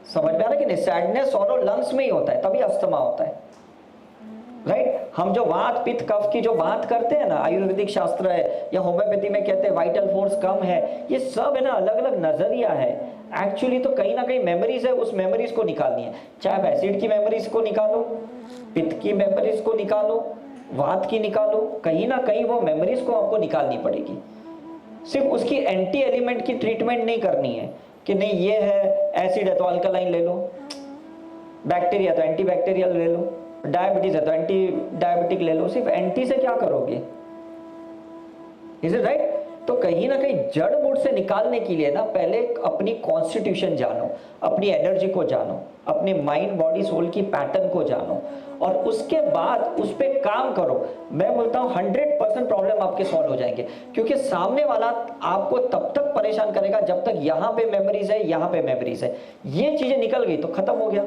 समझ में आ रहा है कि नहीं? सैडनेस और लंग्स में ही होता है, तभी अस्थमा होता है। राइट? हम जो वात पित्त कफ की जो बात करते हैं ना, आयुर्वेदिक शास्त्र है या होम्योपैथी में कहते हैं वाइटल फोर्स कम है, ये सब है ना अलग अलग नजरिया है। एक्चुअली तो कहीं ना कहीं मेमोरीज है, उस मेमोरीज को निकालनी है। चाहे आप एसिड की मेमोरीज को निकालो, पित्त की मेमोरीज को निकालो, वात की निकालो, कहीं ना कहीं वो मेमोरीज को आपको निकालनी पड़ेगी। सिर्फ उसकी एंटी एलिमेंट की ट्रीटमेंट नहीं करनी है कि नहीं ये है एसिड है तो अल्कलाइन ले लो, बैक्टीरिया तो एंटीबैक्टीरियल ले लो, डायबिटीज है तो एंटी डायबिटिक ले लो। सिर्फ एंटी से क्या करोगे? Is it right? तो कहीं ना कहीं जड़ मूड से निकालने के लिए ना पहले अपनी कॉन्स्टिट्यूशन जानो, अपनी एनर्जी को जानो, अपने माइंड बॉडी सोल की पैटर्न को जानो और उसके बाद उस पर काम करो। मैं बोलता हूँ 100% प्रॉब्लम आपके सॉल्व हो जाएंगे, क्योंकि सामने वाला आपको तब तक परेशान करेगा जब तक यहाँ पे मेमोरीज है, यहाँ पे मेमोरीज है। ये चीजें निकल गई तो खत्म हो गया।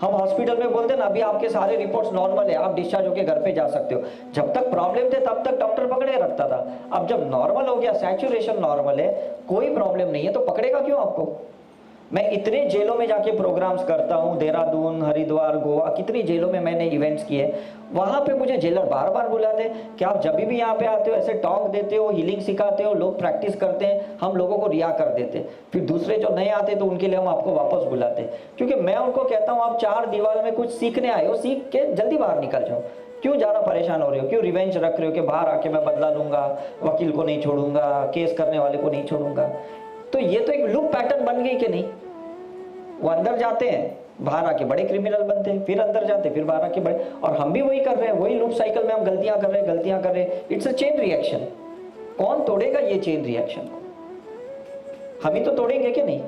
हम हॉस्पिटल में बोलते हैं ना अभी आपके सारे रिपोर्ट्स नॉर्मल है, आप डिस्चार्ज होकर घर पे जा सकते हो। जब तक प्रॉब्लम थे तब तक डॉक्टर पकड़े रखता था। अब जब नॉर्मल हो गया, सैचुरेशन नॉर्मल है, कोई प्रॉब्लम नहीं है, तो पकड़ेगा क्यों आपको? मैं इतने जेलों में जाके प्रोग्राम्स करता हूँ, देहरादून, हरिद्वार, गोवा, कितनी जेलों में मैंने इवेंट्स किए। वहां पे मुझे जेलर बार बार बुलाते हैं कि आप जब भी यहाँ पे आते हो ऐसे टॉक देते हो, हीलिंग सिखाते हो, लोग प्रैक्टिस करते हैं, हम लोगों को रिया कर देते। फिर दूसरे जो नए आते तो उनके लिए हम आपको वापस बुलाते, क्योंकि मैं उनको कहता हूँ आप 4 दीवार में कुछ सीखने आए हो, सीख के जल्दी बाहर निकल जाओ। क्यों ज्यादा परेशान हो रहे हो? क्यों रिवेंज रख रहे हो कि बाहर आके मैं बदला लूंगा, वकील को नहीं छोड़ूंगा, केस करने वाले को नहीं छोड़ूंगा? तो ये तो एक लूप पैटर्न बन गई कि नहीं? वो अंदर जाते हैं, बाहर आके बड़े क्रिमिनल बनते हैं, फिर अंदर जाते हैं, फिर बाहर आके बड़े, और हम भी वही कर रहे हैं, वही लूप साइकिल में हम गलतियां कर रहे हैं। It's a chain reaction. कौन तोड़ेगा ये चेन रिएक्शन को? हम ही तो तोड़ेंगे कि नहीं?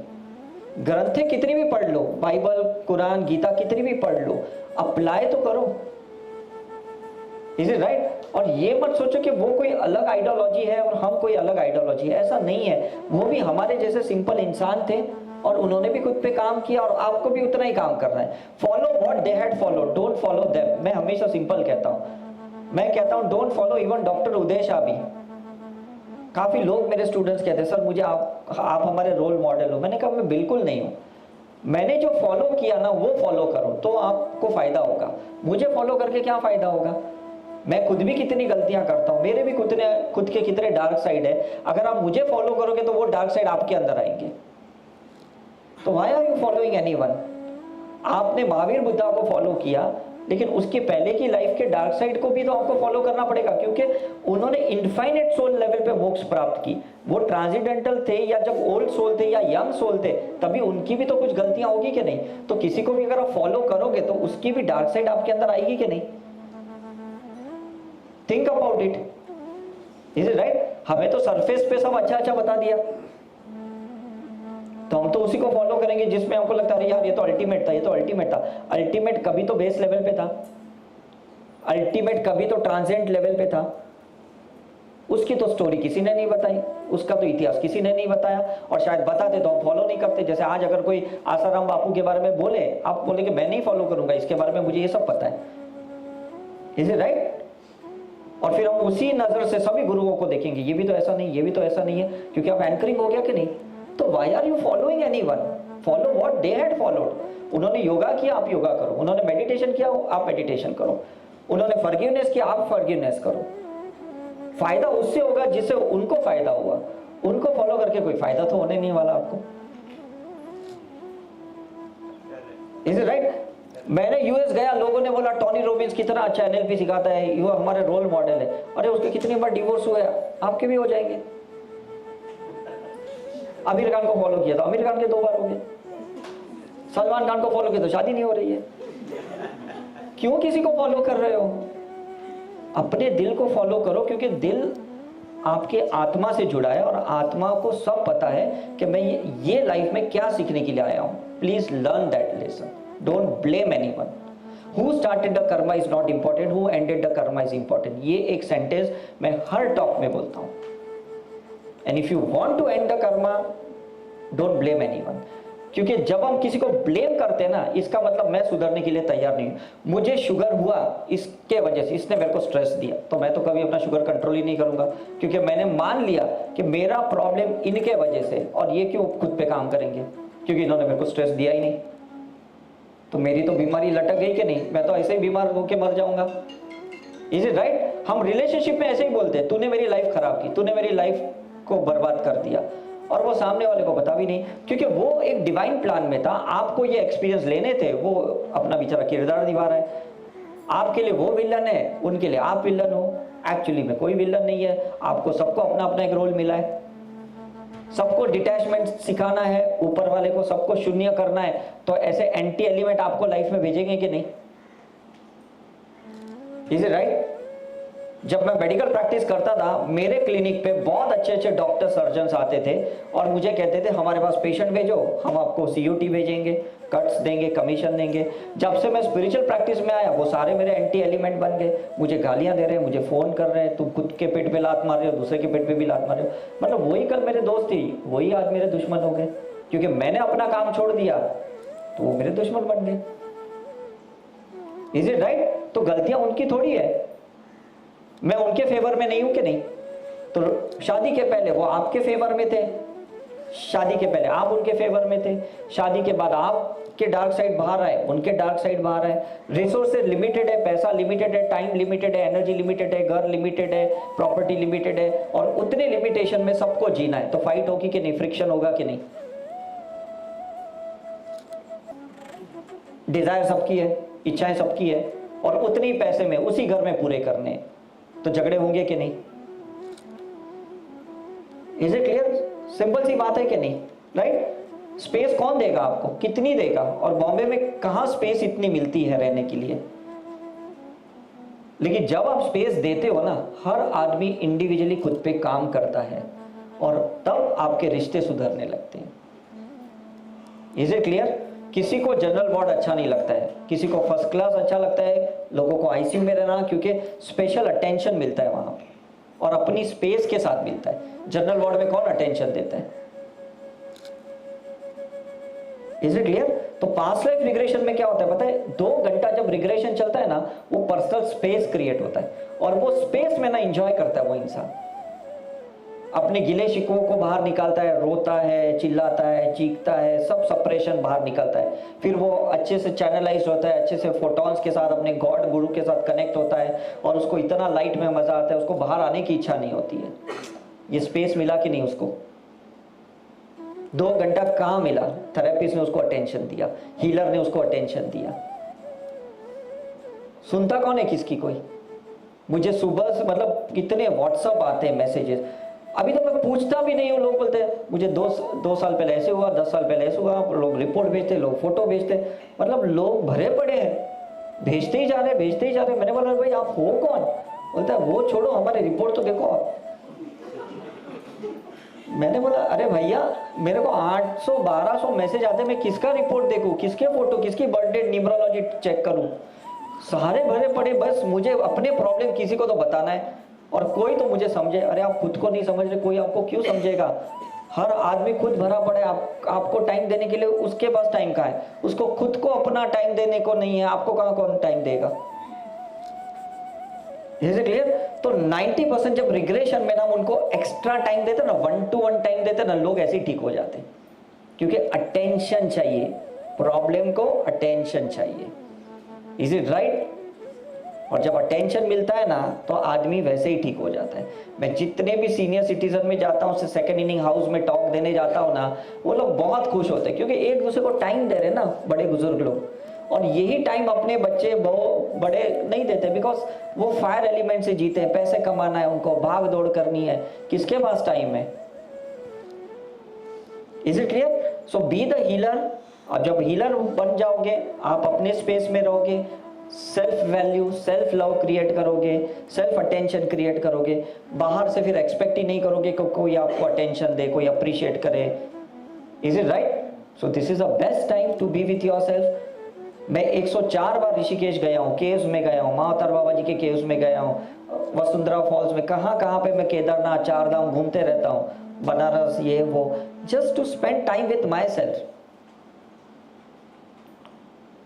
ग्रंथें कितनी भी पढ़ लो, बाइबल, कुरान, गीता कितनी भी पढ़ लो, अप्लाई तो करो। Is it right? और ये मत सोचो कि वो कोई अलग आइडियोलॉजी है और हम कोई अलग आइडियोलॉजी है, ऐसा नहीं है। वो भी हमारे जैसे सिंपल इंसान थे और उन्होंने भी खुद पे काम किया और आपको भी उतना ही काम करना है। Follow what they had follow, don't follow them. मैं हमेशा सिंपल कहता हूँ, मैं कहता हूँ डोंट फॉलो इवन डॉक्टर उदय शाह भी। काफी लोग मेरे स्टूडेंट्स कहते हैं सर मुझे आप हमारे रोल मॉडल हो। मैंने कहा मैं बिल्कुल नहीं हूँ। मैंने जो फॉलो किया ना वो फॉलो करो तो आपको फायदा होगा। मुझे फॉलो करके क्या फायदा होगा? मैं खुद भी कितनी गलतियां करता हूं, मेरे भी खुद के कितने डार्क साइड है। अगर आप मुझे फॉलो करोगे तो वो डार्क साइड आपके अंदर आएंगे। तो why are you following anyone? आपने महावीर बुद्धा को फॉलो किया, लेकिन उसके पहले की लाइफ के डार्क साइड को भी तो आपको फॉलो करना पड़ेगा, क्योंकि उन्होंने इनफाइनेट सोल लेवल पे मोक्ष प्राप्त की। वो ट्रांसेंडेंटल थे या जब ओल्ड सोल थे या यंग सोल थे, तभी उनकी भी तो कुछ गलतियां होगी कि नहीं? तो किसी को भी अगर आप फॉलो करोगे तो उसकी भी डार्क साइड आपके अंदर आएगी कि नहीं? Think about it. Is it right? हमें तो सरफेस पे सब अच्छा अच्छा बता दिया, तो हम तो उसी को फॉलो करेंगे जिसमें हमको लगता है यार ये तो अल्टीमेट था, ये तो अल्टीमेट था। अल्टीमेट कभी तो बेस लेवल पे था, अल्टीमेट कभी तो ट्रांसेंट लेवल पे था। उसकी तो स्टोरी किसी ने नहीं बताई, उसका तो इतिहास किसी ने नहीं बताया, और शायद बताते तो हम फॉलो नहीं करते। जैसे आज अगर कोई आसाराम बापू के बारे में बोले, आप बोले कि मैं नहीं फॉलो करूंगा, इसके बारे में मुझे ये सब पता है। Is it right? और फिर हम उसी नजर से सभी गुरुओं को देखेंगे, ये भी तो ऐसा नहीं, ये भी तो ऐसा नहीं है, क्योंकि आप एंकरिंग हो गया कि नहीं। तो why are you following anyone? Follow what they had followed. उन्होंने योगा किया, आप योगा करो। उन्होंने मेडिटेशन किया, आप मेडिटेशन करो। उन्होंने फॉरगिवनेस किया, आप फॉरगिवनेस करो। फायदा उससे होगा जिससे उनको फायदा हुआ। उनको फॉलो करके कोई फायदा तो होने नहीं वाला आपको। Is it right? मैंने यूएस गया, लोगों ने बोला टोनी रॉबिन्स कितना अच्छा एनएलपी सिखाता है, ये हमारे रोल मॉडल है। अरे उसके कितनी बार डिवोर्स हुए, आपके भी हो जाएंगे। आमिर खान को फॉलो किया तो आमिर खान के 2 बार हो गए। सलमान खान को फॉलो किया तो शादी नहीं हो रही है। क्यों किसी को फॉलो कर रहे हो? अपने दिल को फॉलो करो, क्योंकि दिल आपके आत्मा से जुड़ा है और आत्मा को सब पता है कि मैं ये लाइफ में क्या सीखने के लिए आया हूं। Please learn that lesson. Don't blame anyone. Who started the karma is not important, who ended the karma is important. ये एक सेंटेंस मैं हर टॉक में बोलता हूं। And if you want to end the karma, don't blame anyone. क्योंकि जब हम किसी को ब्लेम करते हैं ना, इसका मतलब मैं सुधरने के लिए तैयार नहीं हूं। मुझे शुगर हुआ इसके वजह से, इसने मेरे को स्ट्रेस दिया, तो मैं तो कभी अपना शुगर कंट्रोल ही नहीं करूंगा, क्योंकि मैंने मान लिया कि मेरा प्रॉब्लम इनके वजह से, और ये क्यों खुद पे काम करेंगे, क्योंकि इन्होंने मेरे को स्ट्रेस दिया ही नहीं। तो मेरी तो बीमारी लटक गई कि नहीं, मैं तो ऐसे ही बीमार होकर मर जाऊंगा। Is it right? हम रिलेशनशिप में ऐसे ही बोलते हैं, तूने मेरी लाइफ खराब की, तूने मेरी लाइफ को बर्बाद कर दिया, और वो सामने वाले को पता भी नहीं, क्योंकि वो एक डिवाइन प्लान में था। आपको ये एक्सपीरियंस लेने थे, वो अपना बेचारा किरदार निभा रहा है। आपके लिए वो विलन है, उनके लिए आप विलन हो। एक्चुअली में कोई विलन नहीं है, आपको सबको अपना अपना एक रोल मिला है। सबको डिटैचमेंट सिखाना है, ऊपर वाले को सबको शून्य करना है। तो ऐसे एंटी एलिमेंट आपको लाइफ में भेजेंगे कि नहीं? Is it right? जब मैं मेडिकल प्रैक्टिस करता था, मेरे क्लिनिक पे बहुत अच्छे अच्छे डॉक्टर सर्जन्स आते थे और मुझे कहते थे हमारे पास पेशेंट भेजो, हम आपको COT भेजेंगे, कट्स देंगे, कमीशन देंगे। जब से मैं स्पिरिचुअल प्रैक्टिस में आया, वो सारे मेरे एंटी एलिमेंट बन गए। मुझे गालियां दे रहे हैं, मुझे फोन कर रहे हैं, तुम खुद के पेट पे लात मार रहे हो, दूसरे के पेट पे भी लात मार रहे हो। मतलब वही कल मेरे दोस्त थी, वही आज मेरे दुश्मन हो गए, क्योंकि मैंने अपना काम छोड़ दिया तो वो मेरे दुश्मन बन गए। Is it right? तो गलतियां उनकी थोड़ी है, मैं उनके फेवर में नहीं हूं कि नहीं। तो शादी के पहले वो आपके फेवर में थे, शादी के पहले आप उनके फेवर में थे, शादी के बाद आपके डार्क साइड बाहर आए, उनके डार्क साइड बाहर आए। रिसोर्सेज लिमिटेड है, पैसा लिमिटेड है, टाइम लिमिटेड है, एनर्जी लिमिटेड है, घर लिमिटेड है, प्रॉपर्टी लिमिटेड है, और उतने लिमिटेशन में सबको जीना है। तो फाइट होगी कि नहीं, फ्रिक्शन होगा कि नहीं? डिजायर सबकी है, इच्छाएं सबकी है, और उतने ही पैसे में उसी घर में पूरे करने हैं, तो झगड़े होंगे कि नहीं? Is it clear? सिंपल सी बात है कि नहीं? राइट? स्पेस कौन देगा आपको, कितनी देगा? और बॉम्बे में कहां स्पेस इतनी मिलती है रहने के लिए। लेकिन जब आप स्पेस देते हो ना, हर आदमी इंडिविजुअली खुद पे काम करता है, और तब आपके रिश्ते सुधरने लगते हैं। Is it clear? किसी को जनरल वार्ड अच्छा नहीं लगता है, किसी को फर्स्ट क्लास अच्छा लगता है, लोगों को ICU में रहना, क्योंकि स्पेशल अटेंशन मिलता है वहां और अपनी स्पेस के साथ मिलता है। जनरल वार्ड में कौन अटेंशन देता है? Is it clear? तो पास्ट लाइफ रिग्रेशन में क्या होता है पता है? 2 घंटा जब रिग्रेशन चलता है ना, वो पर्सनल स्पेस क्रिएट होता है, और वो स्पेस में ना एंजॉय करता है वो इंसान, अपने गिले शिकवों को बाहर निकालता है, रोता है, चिल्लाता है, चीखता है, सब सप्रेशन बाहर निकलता है। फिर वो अच्छे से चैनलाइज होता है, अच्छे से फोटॉन्स के साथ अपने गॉड गुरु के साथ कनेक्ट होता है, और उसको इतना लाइट में मजा आता है, उसको बाहर आने की इच्छा नहीं होती है। ये स्पेस मिला कि नहीं उसको? 2 घंटा कहाँ मिला? थेरेपिस्ट ने उसको अटेंशन दिया, हीलर ने उसको अटेंशन दिया। सुनता कौन है किसकी कोई? मुझे सुबह से मतलब कितने व्हाट्सएप आते हैं, मैसेजेस, अभी तो मैं पूछता भी नहीं हूँ। लोग बोलते हैं मुझे 2 साल पहले ऐसे हुआ, 10 साल पहले ऐसे हुआ। लोग रिपोर्ट भेजते, लोग फोटो भेजते, मतलब लोग भरे पड़े हैं, भेजते ही जा रहे, भेजते ही जा रहे। मैंने बोला भाई आप हो कौन? बोलता है वो छोड़ो, हमारे रिपोर्ट तो देखो आप। मैंने बोला अरे भैया मेरे को 800-1200 मैसेज आते, मैं किसका रिपोर्ट देखूं, किसके फोटो, किसकी बर्थडे, न्यूमरोलॉजी चेक करूं? सारे भरे पड़े, बस मुझे अपने प्रॉब्लम किसी को तो बताना है। और कोई तो मुझे समझे। अरे आप खुद को नहीं समझ रहे, कोई आपको क्यों समझेगा? हर आदमी खुद भरा पड़ा है, आपको टाइम देने के लिए उसके पास टाइम कहाँ है? उसको खुद को अपना टाइम देने को नहीं है, आपको कहाँ कौन टाइम देगा? Is it clear? तो 90% जब रिग्रेशन में ना उनको एक्स्ट्रा टाइम देते ना, 1-to-1 टाइम देते ना, लोग ऐसे ही ठीक हो जाते, क्योंकि अटेंशन चाहिए, प्रॉब्लम को अटेंशन चाहिए। Is it right? और जब अटेंशन मिलता है ना तो आदमी वैसे ही ठीक हो जाता है। मैं जितने भी सीनियर सिटीजन में जाता हूँ, सेकंड इनिंग हाउस में टॉक देने जाता हूँ ना, वो लोग बहुत खुश होते हैं, क्योंकि एक दूसरे को टाइम दे रहे हैं ना बड़े बुजुर्ग लोग। और यही टाइम अपने बच्चे बड़े नहीं देते, बिकॉज वो फायर एलिमेंट से जीते हैं, पैसे कमाना है उनको, भाग दौड़ करनी है, किसके पास टाइम है? Is it clear? So be the healer. अब जब हीलर बन जाओगे, आप अपने स्पेस में रहोगे, self value, self love create करोगे, सेल्फ अटेंशन क्रिएट करोगे, बाहर से फिर एक्सपेक्ट ही नहीं करोगे कि कोई आपको अटेंशन दे, कोई अप्रिशिएट करे। Is it right? So this is the best time to be with yourself. मैं 104 बार ऋषिकेश गया हूँ, केव्स में गया हूँ, माउंटेन बाबा जी के केव्स में गया हूँ, वसुंधरा फॉल्स में, कहाँ कहाँ पे मैं केदारनाथ, चार धाम घूमते रहता हूँ, बनारस, ये वो, just to spend time with myself.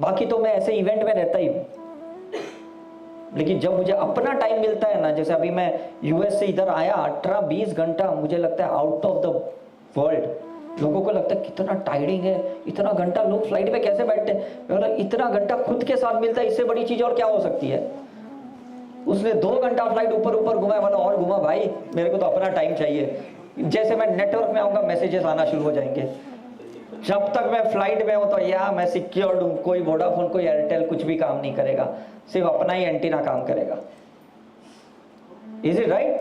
बाकी तो मैं ऐसे इवेंट में रहता ही हूँ, लेकिन जब मुझे अपना टाइम मिलता है ना, जैसे अभी मैं यूएस से इधर आया, 18-20 घंटा, मुझे लगता है आउट ऑफ द वर्ल्ड। लोगों को लगता है कितना टायरिंग है, इतना घंटा लोग फ्लाइट पे कैसे बैठते हैं? बोला इतना घंटा खुद के साथ मिलता है, इससे बड़ी चीज और क्या हो सकती है? उसने 2 घंटा फ्लाइट ऊपर ऊपर घुमाया, वाला और घुमा भाई, मेरे को तो अपना टाइम चाहिए। जैसे मैं नेटवर्क में आऊंगा, मैसेजेस आना शुरू हो जाएंगे। जब तक मैं फ्लाइट में हूं तो या मैं सिक्योर्ड हूं, कोई वोडाफोन, कोई एयरटेल कुछ भी काम नहीं करेगा, सिर्फ अपना ही एंटीना काम करेगा। Is it right?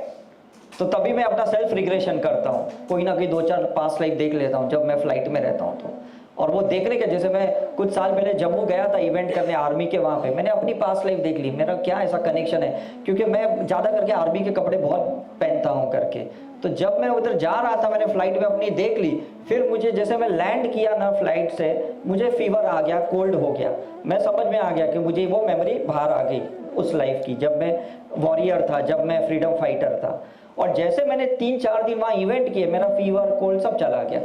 तो तभी मैं अपना सेल्फ रिग्रेशन करता हूँ, कोई ना कोई 2-4-5 लाइफ देख लेता हूँ जब मैं फ्लाइट में रहता हूँ तो। और वो देखने के, जैसे मैं कुछ साल पहले जम्मू गया था इवेंट करने आर्मी के, वहाँ पे मैंने अपनी पास्ट लाइफ देख ली, मेरा क्या ऐसा कनेक्शन है, क्योंकि मैं ज़्यादा करके आर्मी के कपड़े बहुत पहनता हूँ करके। तो जब मैं उधर जा रहा था, मैंने फ्लाइट में अपनी देख ली, फिर मुझे जैसे मैं लैंड किया ना फ्लाइट से, मुझे फीवर आ गया, कोल्ड हो गया, मैं समझ में आ गया कि मुझे वो मेमोरी बाहर आ गई उस लाइफ की, जब मैं वॉरियर था, जब मैं फ्रीडम फाइटर था। और जैसे मैंने 3-4 दिन वहाँ इवेंट किए, मेरा फीवर, कोल्ड सब चला गया।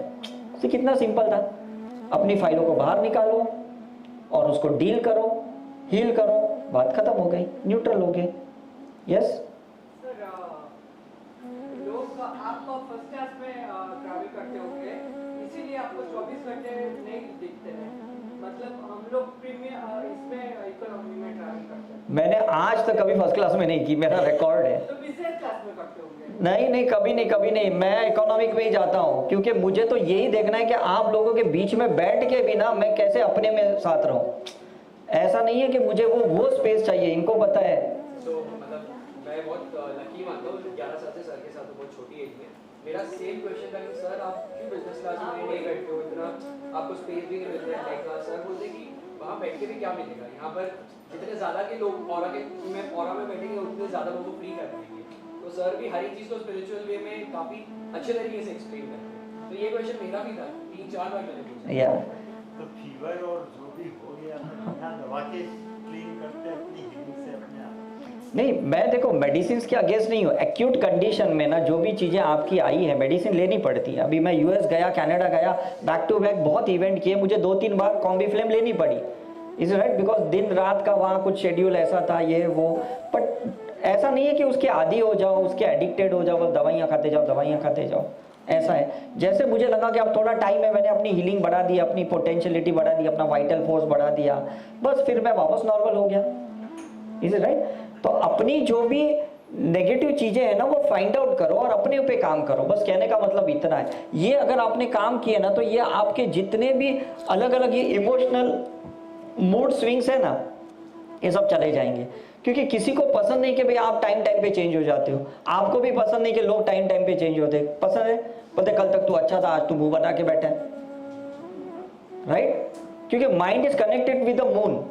तो कितना सिंपल था, अपनी फाइलों को बाहर निकालो और उसको डील करो, हील करो, बात खत्म हो गई, न्यूट्रल हो गए। यस लोग आप फर्स्ट क्लास में ट्रैवल करते होंगे, इसीलिए आपको 24 घंटे नहीं दिखते हैं। मतलब हम लोग प्रीमियम इसमें इकोनॉमी में ट्रैवल करते हैं। मैंने आज तक कभी फर्स्ट क्लास में नहीं की, मेरा रिकॉर्ड है। तो बिजनेस क्लास में करते होंगे? नहीं, कभी नहीं, मैं इकोनॉमिक में ही जाता हूँ, क्योंकि मुझे तो यही देखना है कि आप लोगों के बीच में बैठ के भी ना मैं कैसे अपने में साथ रहूँ। ऐसा नहीं है कि मुझे वो स्पेस चाहिए, इनको पता है। तो मतलब मैं बहुत लकी मानता हूँ 11 साल से सर के साथ, बहुत छोटी एज में। मेरा सेम क्वेश्चन था कि सर आप क्यों बिजनेस क्लास में नहीं बैठते हो, इतना आपको स्पेस भी नहीं मिलता है। लाइक सर बोलते कि वहाँ बैठ के भी क्या मिलेगा, यहाँ पर जितने ज़्यादा के लोग ऑरा में बैठेंगे उतने ज़्यादा लोगों को फ्री कर देंगे। तो सर भी हर एक चीज़ को स्पिरिचुअल वे में काफ़ी अच्छे तरीके से एक्सप्लेन करते हैं। तो ये क्वेश्चन मेरा भी था, 3-4 बार मैंने पूछा। तो फीवर और जो भी हो गया, बिना दवा के क्लीन करते हैं अपनी हीलिंग से अपने आप। नहीं, मैं देखो मेडिसिन के अगेंस्ट नहीं हूँ। एक्यूट कंडीशन में ना जो भी चीज़ें आपकी आई है, मेडिसिन लेनी पड़ती है। अभी मैं यूएस गया, कनाडा गया, बैक टू बैक बहुत इवेंट किए, मुझे 2-3 बार कॉम्बीफ्लेम लेनी पड़ी। Is right? बिकॉज दिन रात का वहाँ कुछ शेड्यूल ऐसा था, ये वो। बट ऐसा नहीं है कि उसके आदी हो जाओ, उसके एडिक्टेड हो जाओ, बस दवाइयाँ खाते जाओ, ऐसा है। जैसे मुझे लगा कि अब थोड़ा टाइम है, मैंने अपनी हीलिंग बढ़ा दी, अपनी पोटेंशियलिटी बढ़ा दी, अपना वाइटल फोर्स बढ़ा दिया, बस फिर मैं वापस नॉर्मल हो गया। Is it right? तो अपनी जो भी नेगेटिव चीजें हैं ना, वो फाइंड आउट करो और अपने पे काम करो। बस कहने का मतलब इतना है। ये अगर आपने काम किया ना, तो ये आपके जितने भी अलग अलग ये इमोशनल मूड स्विंग्स है ना, ये सब चले जाएंगे। क्योंकि किसी को पसंद नहीं कि भाई आप टाइम पे चेंज हो जाते हो, आपको भी पसंद नहीं कि लोग टाइम पे चेंज होते। पसंद है, बोलते कल तक तू अच्छा था, आज तू मुंह बना के बैठा है, राइट? क्योंकि mind is connected with the moon,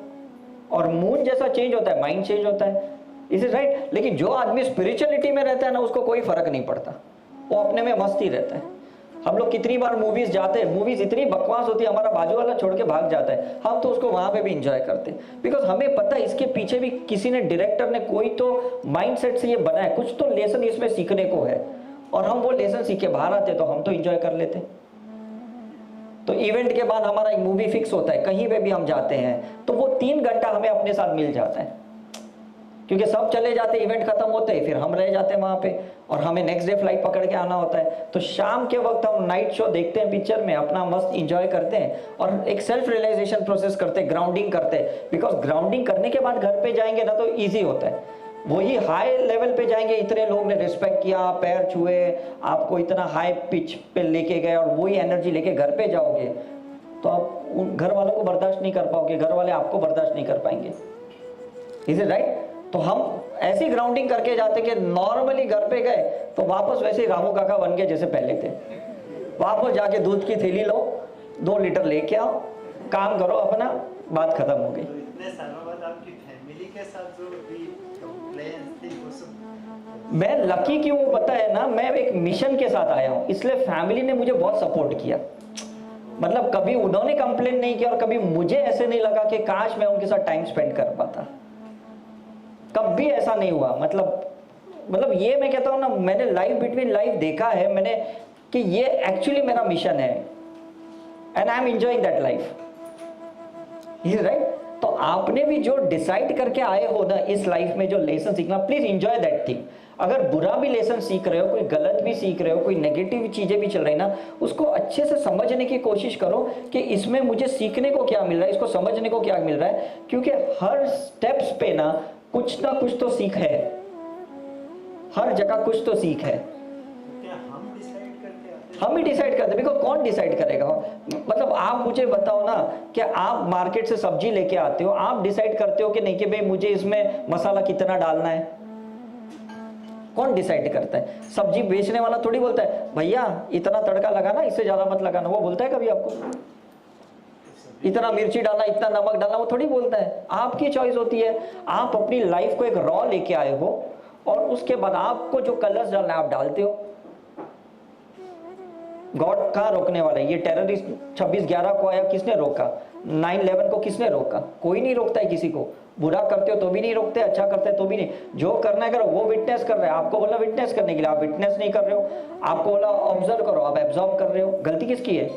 और मून जैसा चेंज होता है माइंड चेंज होता है। Is it right? लेकिन जो आदमी स्पिरिचुअलिटी में रहता है ना, उसको कोई फर्क नहीं पड़ता, वो अपने में मस्त ही रहता है। हम लोग कितनी बार मूवीज जाते हैं, मूवीज इतनी बकवास होती है, हमारा बाजू वाला छोड़ के भाग जाता है, हम तो उसको वहां पे भी इंजॉय करते हैं, बिकॉज हमें पता है इसके पीछे भी किसी ने, डायरेक्टर ने कोई तो माइंडसेट से ये बनाया, कुछ तो लेसन इसमें सीखने को है, और हम वो लेसन सीख के बाहर आते तो हम तो इंजॉय कर लेते। तो इवेंट के बाद हमारा एक मूवी फिक्स होता है, कहीं पे भी हम जाते हैं तो वो 3 घंटा हमें अपने साथ मिल जाता है, क्योंकि सब चले जाते, इवेंट खत्म होते हैं, फिर हम रह जाते हैं वहां पे, और हमें नेक्स्ट डे फ्लाइट पकड़ के आना होता है। तो शाम के वक्त हम नाइट शो देखते हैं पिक्चर में, अपना मस्त इंजॉय करते हैं और एक सेल्फ रियलाइजेशन प्रोसेस करते हैं, ग्राउंडिंग करते हैं, बिकॉज ग्राउंडिंग करने के बाद घर पे जाएंगे ना तो ईजी होता है। वही हाई लेवल पे जाएंगे, इतने लोग ने रिस्पेक्ट किया, पैर छुए, आपको इतना हाई पिच पे लेके गए, और वही एनर्जी लेके घर पे जाओगे तो आप उन घर वालों को बर्दाश्त नहीं कर पाओगे, घर वाले आपको बर्दाश्त नहीं कर पाएंगे। Is it right? तो हम ऐसी ग्राउंडिंग करके जाते कि नॉर्मली घर पे गए तो वापस वैसे ही रामू काका बन के जैसे पहले थे, वापस जाके दूध की थैली लो, 2 लीटर लेके आओ, काम करो अपना, बात खत्म हो गई। तो इतने सालों बाद आपकी फैमिली के साथ जो भी प्लान्स थे वो सब, मैं लकी क्यों पता है ना, मैं एक मिशन के साथ आया हूं, इसलिए फैमिली ने मुझे बहुत सपोर्ट किया। मतलब कभी उन्होंने कंप्लेन नहीं किया और कभी मुझे ऐसे नहीं लगा कि काश मैं उनके साथ टाइम स्पेंड कर पाता, कभी ऐसा नहीं हुआ। मतलब ये मैं कहता हूं ना, मैंने लाइफ बिटवीन लाइफ देखा है मैंने कि ये एक्चुअली मेरा मिशन है, and I am enjoying that life. Is right? तो आपने भी जो डिसाइड करके आए हो ना इस लाइफ में जो लेसन सीखना, प्लीज एंजॉय दैट थिंग। अगर बुरा भी लेसन सीख रहे हो, कोई गलत भी सीख रहे हो, कोई नेगेटिव चीजें भी चल रही ना, उसको अच्छे से समझने की कोशिश करो कि इसमें मुझे सीखने को क्या मिल रहा है, इसको समझने को क्या मिल रहा है, क्योंकि हर स्टेप्स पे ना कुछ तो सीख है, हर जगह कुछ तो सीख है। क्या हम डिसाइड करके आते हैं? हम ही डिसाइड करते हैं, बिकॉज कौन डिसाइड करेगा? मतलब आप मुझे बताओ ना कि आप मार्केट से सब्जी लेके आते हो, आप डिसाइड करते हो कि नहीं कि भाई मुझे इसमें मसाला कितना डालना है? कौन डिसाइड करता है? सब्जी बेचने वाला थोड़ी बोलता है भैया इतना तड़का लगाना, इससे ज्यादा मत लगाना, वो बोलता है कभी आपको? इतना मिर्ची डालना, इतना नमक डालना, वो थोड़ी बोलता है। आपकी चॉइस होती है, आप अपनी लाइफ को एक रॉ लेके आए हो और उसके बाद आपको जो कलर्स डालना है आप डालते हो। गॉड कहाँ रोकने वाला है? ये टेररिस्ट 26/11 को आया, किसने रोका? 9/11 को किसने रोका? कोई नहीं रोकता है किसी को। बुरा करते हो तो भी नहीं रोकते, अच्छा करते हो तो भी नहीं। जो करना है करो, वो विटनेस कर रहा है, आपको बोला विटनेस करने के लिए, आप विटनेस नहीं कर रहे हो। आपको बोला ऑब्जर्व करो, आप एब्जॉर्व कर रहे हो। गलती किसकी है?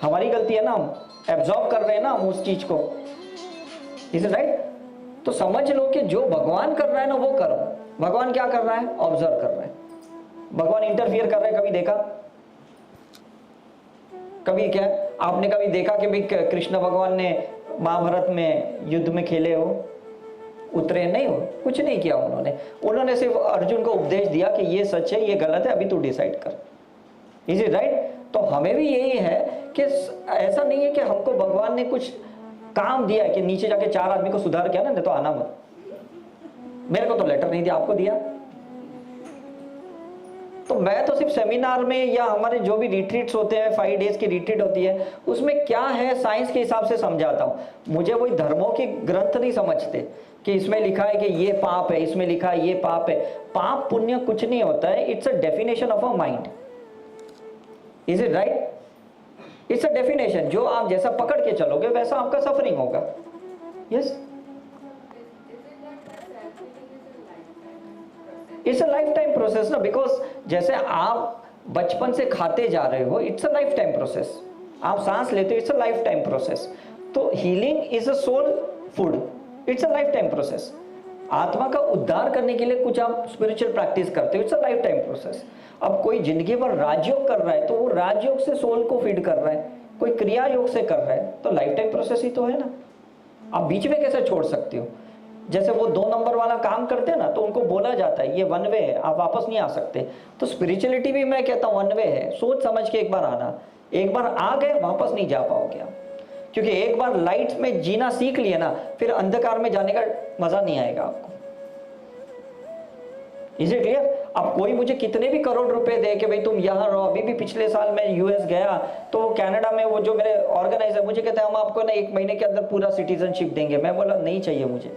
हमारी गलती है ना, हम एब्जॉर्ब कर रहे हैं ना हम उस चीज को। Is it right? तो समझ लो कि जो भगवान कर रहा है ना वो करो। भगवान क्या कर रहा है? ऑब्जर्व कर रहा है। भगवान इंटरफियर कर रहा है, कभी देखा? कभी क्या आपने कभी देखा कि भाई कृष्ण भगवान ने महाभारत में युद्ध में खेले हो, उतरे? नहीं हो, कुछ नहीं किया उन्होंने सिर्फ अर्जुन को उपदेश दिया कि ये सच है, ये गलत है, अभी तू डिसाइड कर। Is it right? तो हमें भी यही है कि ऐसा नहीं है कि हमको भगवान ने कुछ काम दिया है कि नीचे जाके 4 आदमी को सुधार किया ना, नहीं तो आना मत। मेरे को तो लेटर नहीं दिया, आपको दिया? तो मैं तो सिर्फ सेमिनार में या हमारे जो भी रिट्रीट्स होते हैं, 5 डेज की रिट्रीट होती है, उसमें क्या है साइंस के हिसाब से समझाता हूं। मुझे वही धर्मों के ग्रंथ नहीं समझते कि इसमें लिखा है कि ये पाप है, इसमें लिखा है ये पाप है। पाप पुण्य कुछ नहीं होता है, it's a definition of a mind. Is it right? It's a definition. जो आप जैसा पकड़ के चलोगे वैसा आपका सफरिंग होगा। Yes, it's a life time process ना, बिकॉज जैसे आप बचपन से खाते जा रहे हो, it's a life time process. आप सांस लेते हो, it's a life time process. तो healing is a soul food, it's a life time process. आत्मा का उद्धार करने के लिए कुछ आप स्पिरिचुअल प्रैक्टिस करते हो, it's a life time process. अब कोई जिंदगी भर राजयोग कर रहा है तो वो राजयोग से सोल को फीड कर रहा है, कोई क्रिया योग से कर रहा है, तो लाइफ टाइम प्रोसेस ही तो है ना। आप बीच में कैसे छोड़ सकते हो? जैसे वो 2 नंबर वाला काम करते हैं ना, तो उनको बोला जाता है ये 1 वे है, आप वापस नहीं आ सकते। तो स्पिरिचुअलिटी भी मैं कहता हूँ 1 वे है, सोच समझ के एक बार आना। एक बार आ गए वापस नहीं जा पाओगे आप, क्योंकि एक बार लाइट में जीना सीख लिए ना, फिर अंधकार में जाने का मजा नहीं आएगा आपको। Is it clear? अब कोई मुझे कितने भी करोड़ रुपए दे कि भाई तुम यहाँ रहो। अभी भी पिछले साल मैं यूएस गया तो कनाडा में वो जो मेरे ऑर्गेनाइजर मुझे कहते हैं हम आपको ना 1 महीने के अंदर पूरा सिटीजनशिप देंगे। मैं बोला नहीं चाहिए मुझे,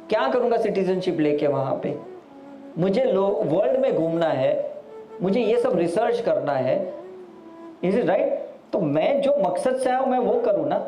क्या करूंगा सिटीजनशिप लेके वहां पे? मुझे वर्ल्ड में घूमना है, मुझे ये सब रिसर्च करना है, इज इट राइट? तो मैं जो मकसद से आया हूं मैं वो करूं ना।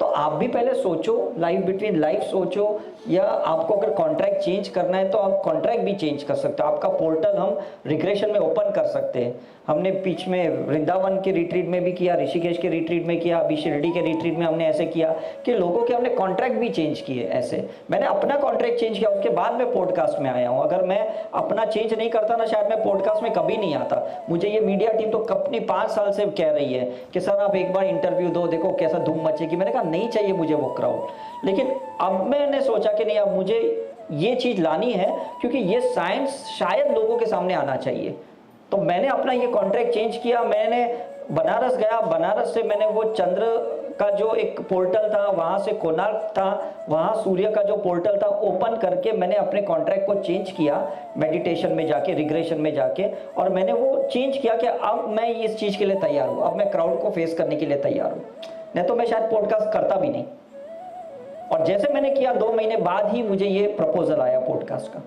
तो आप भी पहले सोचो, लाइफ बिटवीन लाइफ सोचो, या आपको अगर कॉन्ट्रैक्ट चेंज करना है तो आप कॉन्ट्रैक्ट भी चेंज कर सकते हो। आपका पोर्टल हम रिग्रेशन में ओपन कर सकते हैं। हमने बीच में वृंदावन के रिट्रीट में भी किया, ऋषिकेश के रिट्रीट में किया, अभी शिरडी के रिट्रीट में हमने ऐसे किया कि लोगों के हमने कॉन्ट्रैक्ट भी चेंज किए। ऐसे मैंने अपना कॉन्ट्रैक्ट चेंज किया, उसके बाद मैं पॉडकास्ट में आया हूँ। अगर मैं अपना चेंज नहीं करता ना, शायद मैं पॉडकास्ट में कभी नहीं आता। मुझे ये मीडिया टीम तो अपनी 5 साल से कह रही है कि सर आप एक बार इंटरव्यू दो, देखो कैसा धूम मचेगी। मैंने कहा नहीं चाहिए मुझे वो क्राउड। लेकिन अब मैंने सोचा कि नहीं, अब मुझे ये चीज लानी है क्योंकि ये साइंस शायद लोगों के सामने आना चाहिए। तो मैंने अपना ये कॉन्ट्रैक्ट चेंज किया। मैंने बनारस गया, बनारस से मैंने वो चंद्र का जो एक पोर्टल था, वहां से कोणार्क था, वहां सूर्य का जो पोर्टल था, ओपन करके मैंने अपने कॉन्ट्रैक्ट को चेंज किया मेडिटेशन में जाके, रिग्रेशन में जाके। और मैंने वो चेंज किया कि अब मैं इस चीज के लिए तैयार हूं, अब मैं क्राउड को फेस करने के लिए तैयार हूं। नहीं तो मैं शायद पॉडकास्ट करता भी नहीं। और जैसे मैंने किया 2 महीने बाद ही मुझे ये प्रपोजल आया पॉडकास्ट का।